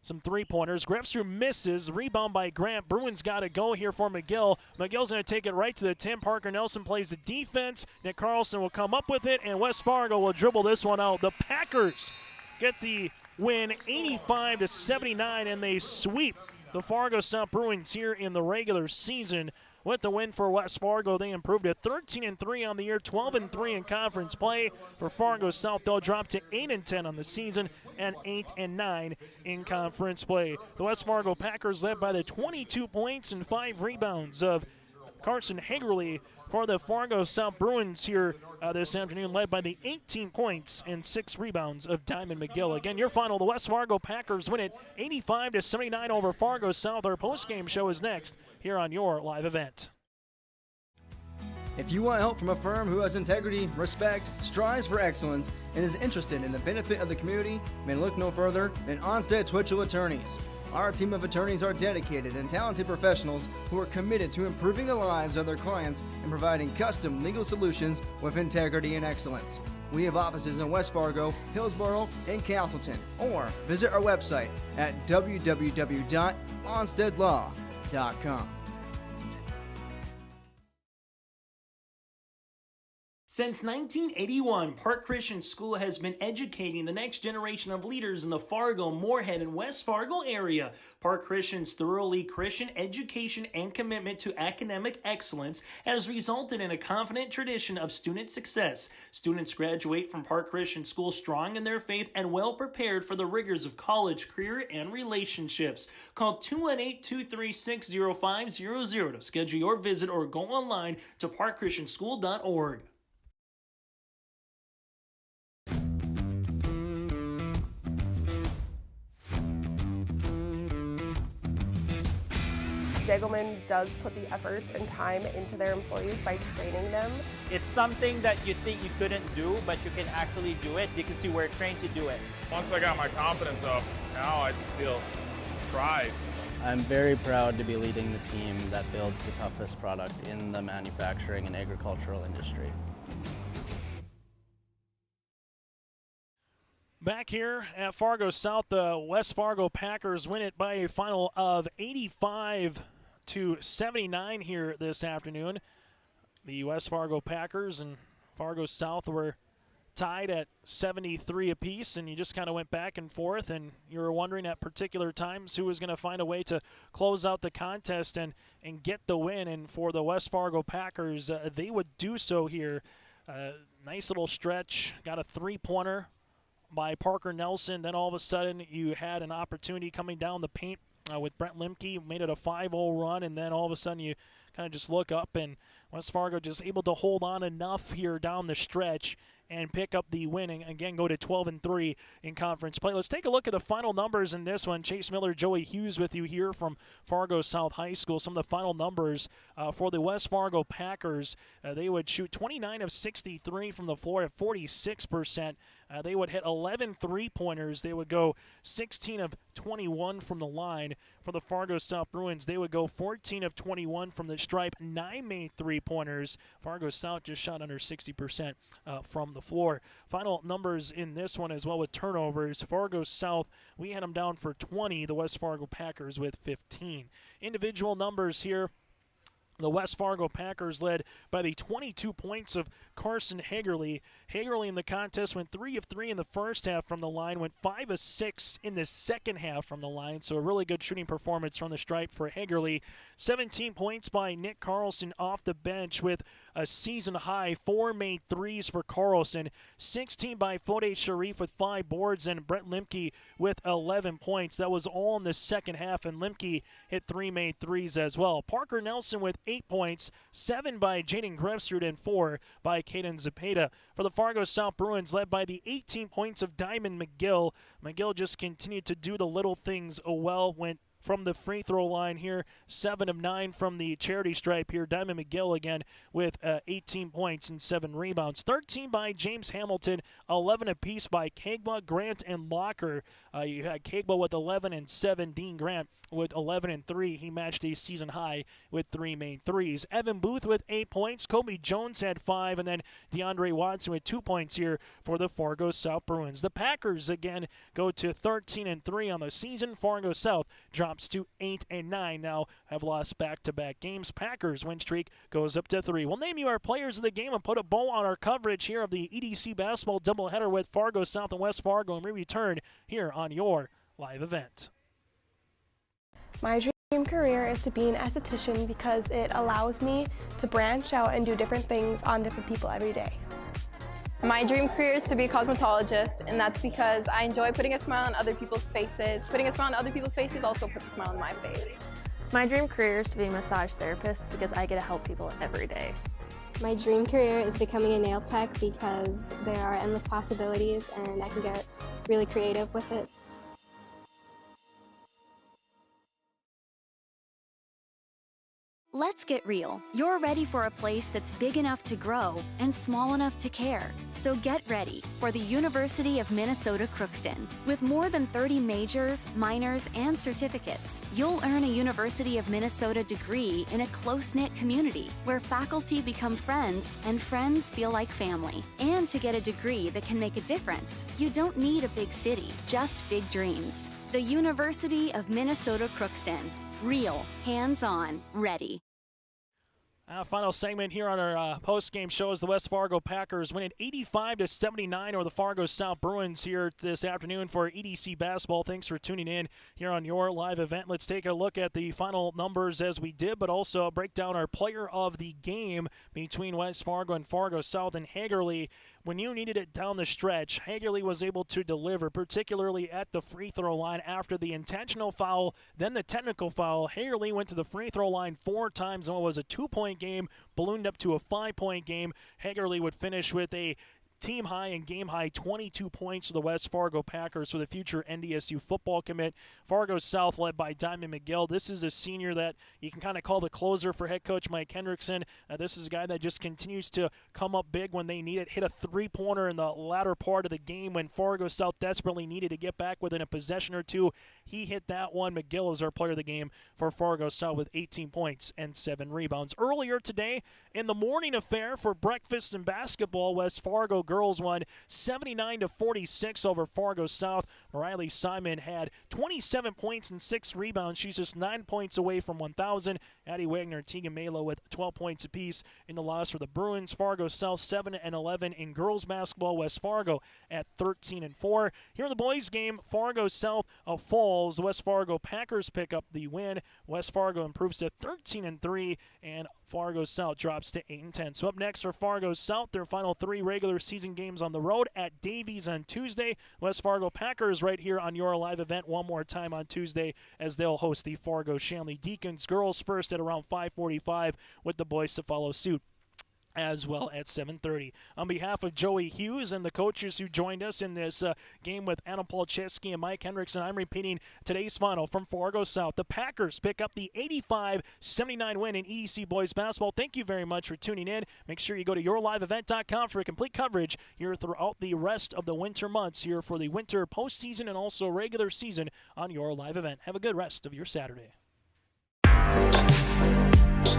some three-pointers. Grefsrud misses. Rebound by Grant. Bruins got to go here for McGill. McGill's going to take it right to the 10. Parker Nelson plays the defense. Nick Carlson will come up with it, and West Fargo will dribble this one out. The Packers get the win 85-79, and they sweep the Fargo South Bruins here in the regular season. With the win for West Fargo, they improved to 13-3 on the year, 12-3 in conference play. For Fargo South, they'll drop to 8-10 on the season and 8-9 in conference play. The West Fargo Packers led by the 22 points and 5 rebounds of Carson Hagerly for the Fargo South Bruins here this afternoon, led by the 18 points and 6 rebounds of Diamond McGill. Again, your final, the West Fargo Packers win it 85-79 over Fargo South. Our postgame show is next here on your live event. If you want help from a firm who has integrity, respect, strives for excellence, and is interested in the benefit of the community, then look no further than Onstead Twitchell Attorneys. Our team of attorneys are dedicated and talented professionals who are committed to improving the lives of their clients and providing custom legal solutions with integrity and excellence. We have offices in West Fargo, Hillsborough, and Castleton. Or visit our website at www.onsteadlaw.com. Since 1981, Park Christian School has been educating the next generation of leaders in the Fargo, Moorhead, and West Fargo area. Park Christian's thoroughly Christian education and commitment to academic excellence has resulted in a confident tradition of student success. Students graduate from Park Christian School strong in their faith and well prepared for the rigors of college, career, and relationships. Call 218-236-0500 to schedule your visit or go online to parkchristianschool.org. Degelman does put the effort and time into their employees by training them. It's something that you think you couldn't do, but you can actually do it because you were trained to do it. Once I got my confidence up, now I just feel pride. I'm very proud to be leading the team that builds the toughest product in the manufacturing and agricultural industry. Back here at Fargo South, the West Fargo Packers win it by a final of 85-79 here this afternoon. The West Fargo Packers and Fargo South were tied at 73 apiece, and you just kind of went back and forth, and you were wondering at particular times who was going to find a way to close out the contest and get the win. And for the West Fargo Packers, they would do so here. Nice little stretch, got a three-pointer by Parker Nelson. Then all of a sudden you had an opportunity coming down the paint with Brent Limke, made it a 5-0 run, and then all of a sudden you kind of just look up and West Fargo just able to hold on enough here down the stretch and pick up the win and again go to 12-3 in conference play. Let's take a look at the final numbers in this one. Chase Miller, Joey Hughes with you here from Fargo South High School. Some of the final numbers for the West Fargo Packers. They would shoot 29 of 63 from the floor at 46%. They would hit 11 three-pointers. They would go 16 of 21 from the line. For the Fargo South Bruins, they would go 14 of 21 from the stripe, 9 made three-pointers. Fargo South just shot under 60% from the floor. Final numbers in this one as well with turnovers. Fargo South, we had them down for 20. The West Fargo Packers with 15. Individual numbers here. The West Fargo Packers led by the 22 points of Carson Hagerly. Hagerly in the contest went 3 of 3 in the first half from the line, went 5 of 6 in the second half from the line. So a really good shooting performance from the stripe for Hagerly. 17 points by Nick Carlson off the bench with a season high 4 made threes for Carlson. 16 by Fode Sharif with 5 boards and Brett Limke with 11 points. That was all in the second half, and Limke hit 3 made threes as well. Parker Nelson with 8 points, 7 by Jaden Grefsrud and 4 by Caden Zepeda. For the Fargo South Bruins, led by the 18 points of Diamond McGill. McGill just continued to do the little things well, went from the free throw line here, 7 of 9 from the charity stripe here. Diamond McGill again with 18 points and 7 rebounds. 13 by James Hamilton, 11 apiece by Kegba, Grant, and Locker. You had Kegba with 11 and 7, Dean Grant with 11 and 3. He matched a season high with 3 main threes. Evan Booth with 8 points. Kobe Jones had 5, and then DeAndre Watson with 2 points here for the Fargo South Bruins. The Packers again go to 13 and 3 on the season. Fargo South drops to 8 and 9. Now have lost back-to-back games. Packers win streak goes up to 3. We'll name you our players of the game and put a bow on our coverage here of the EDC basketball doubleheader with Fargo South and West Fargo, and we return here on your live event. My dream career is to be an esthetician because it allows me to branch out and do different things on different people every day. My dream career is to be a cosmetologist, and that's because I enjoy putting a smile on other people's faces. Putting a smile on other people's faces also puts a smile on my face. My dream career is to be a massage therapist because I get to help people every day. My dream career is becoming a nail tech because there are endless possibilities and I can get really creative with it. Let's get real. You're ready for a place that's big enough to grow and small enough to care. So get ready for the University of Minnesota Crookston. With more than 30 majors, minors, and certificates, you'll earn a University of Minnesota degree in a close-knit community where faculty become friends and friends feel like family. And to get a degree that can make a difference, you don't need a big city, just big dreams. The University of Minnesota Crookston. Real, hands-on, ready. Final segment here on our post-game show is the West Fargo Packers winning 85-79 over the Fargo South Bruins here this afternoon for EDC basketball. Thanks for tuning in here on your live event. Let's take a look at the final numbers as we did, but also break down our player of the game between West Fargo and Fargo South. And Hagerly, when you needed it down the stretch, Hagerly was able to deliver, particularly at the free throw line after the intentional foul, then the technical foul. Hagerly went to the free throw line 4 times and what was a 2-point game ballooned up to a 5-point game. Hagerly would finish with a team high and game high 22 points for the West Fargo Packers for the future NDSU football commit. Fargo South led by Diamond McGill. This is a senior that you can kind of call the closer for head coach Mike Hendrickson. This is a guy that just continues to come up big when they need it. Hit a 3-pointer in the latter part of the game when Fargo South desperately needed to get back within a possession or two. He hit that one. McGill is our player of the game for Fargo South with 18 points and 7 rebounds. Earlier today in the morning affair for breakfast and basketball, West Fargo girls won 79-46 over Fargo South. Riley Simon had 27 points and 6 rebounds. She's just 9 points away from 1,000. Addie Wagner and Tegan Melo with 12 points apiece in the loss for the Bruins. Fargo South 7-11 in girls basketball. West Fargo at 13-4. Here in the boys game, Fargo South falls. The West Fargo Packers pick up the win. West Fargo improves to 13-3, and Fargo South drops to 8-10. So up next for Fargo South, their final 3 regular season games on the road at Davies on Tuesday. West Fargo Packers right here on your live event one more time on Tuesday as they'll host the Fargo Shanley Deacons. Girls first at around 5:45 with the boys to follow suit as well at 7:30. On behalf of Joey Hughes and the coaches who joined us in this game with Adam Polcheski and Mike Hendrickson, I'm repeating today's final from Fargo South. The Packers pick up the 85-79 win in EDC boys basketball. Thank you very much for tuning in. Make sure you go to yourliveevent.com for complete coverage here throughout the rest of the winter months here for the winter postseason and also regular season on Your Live Event. Have a good rest of your Saturday. Thank you.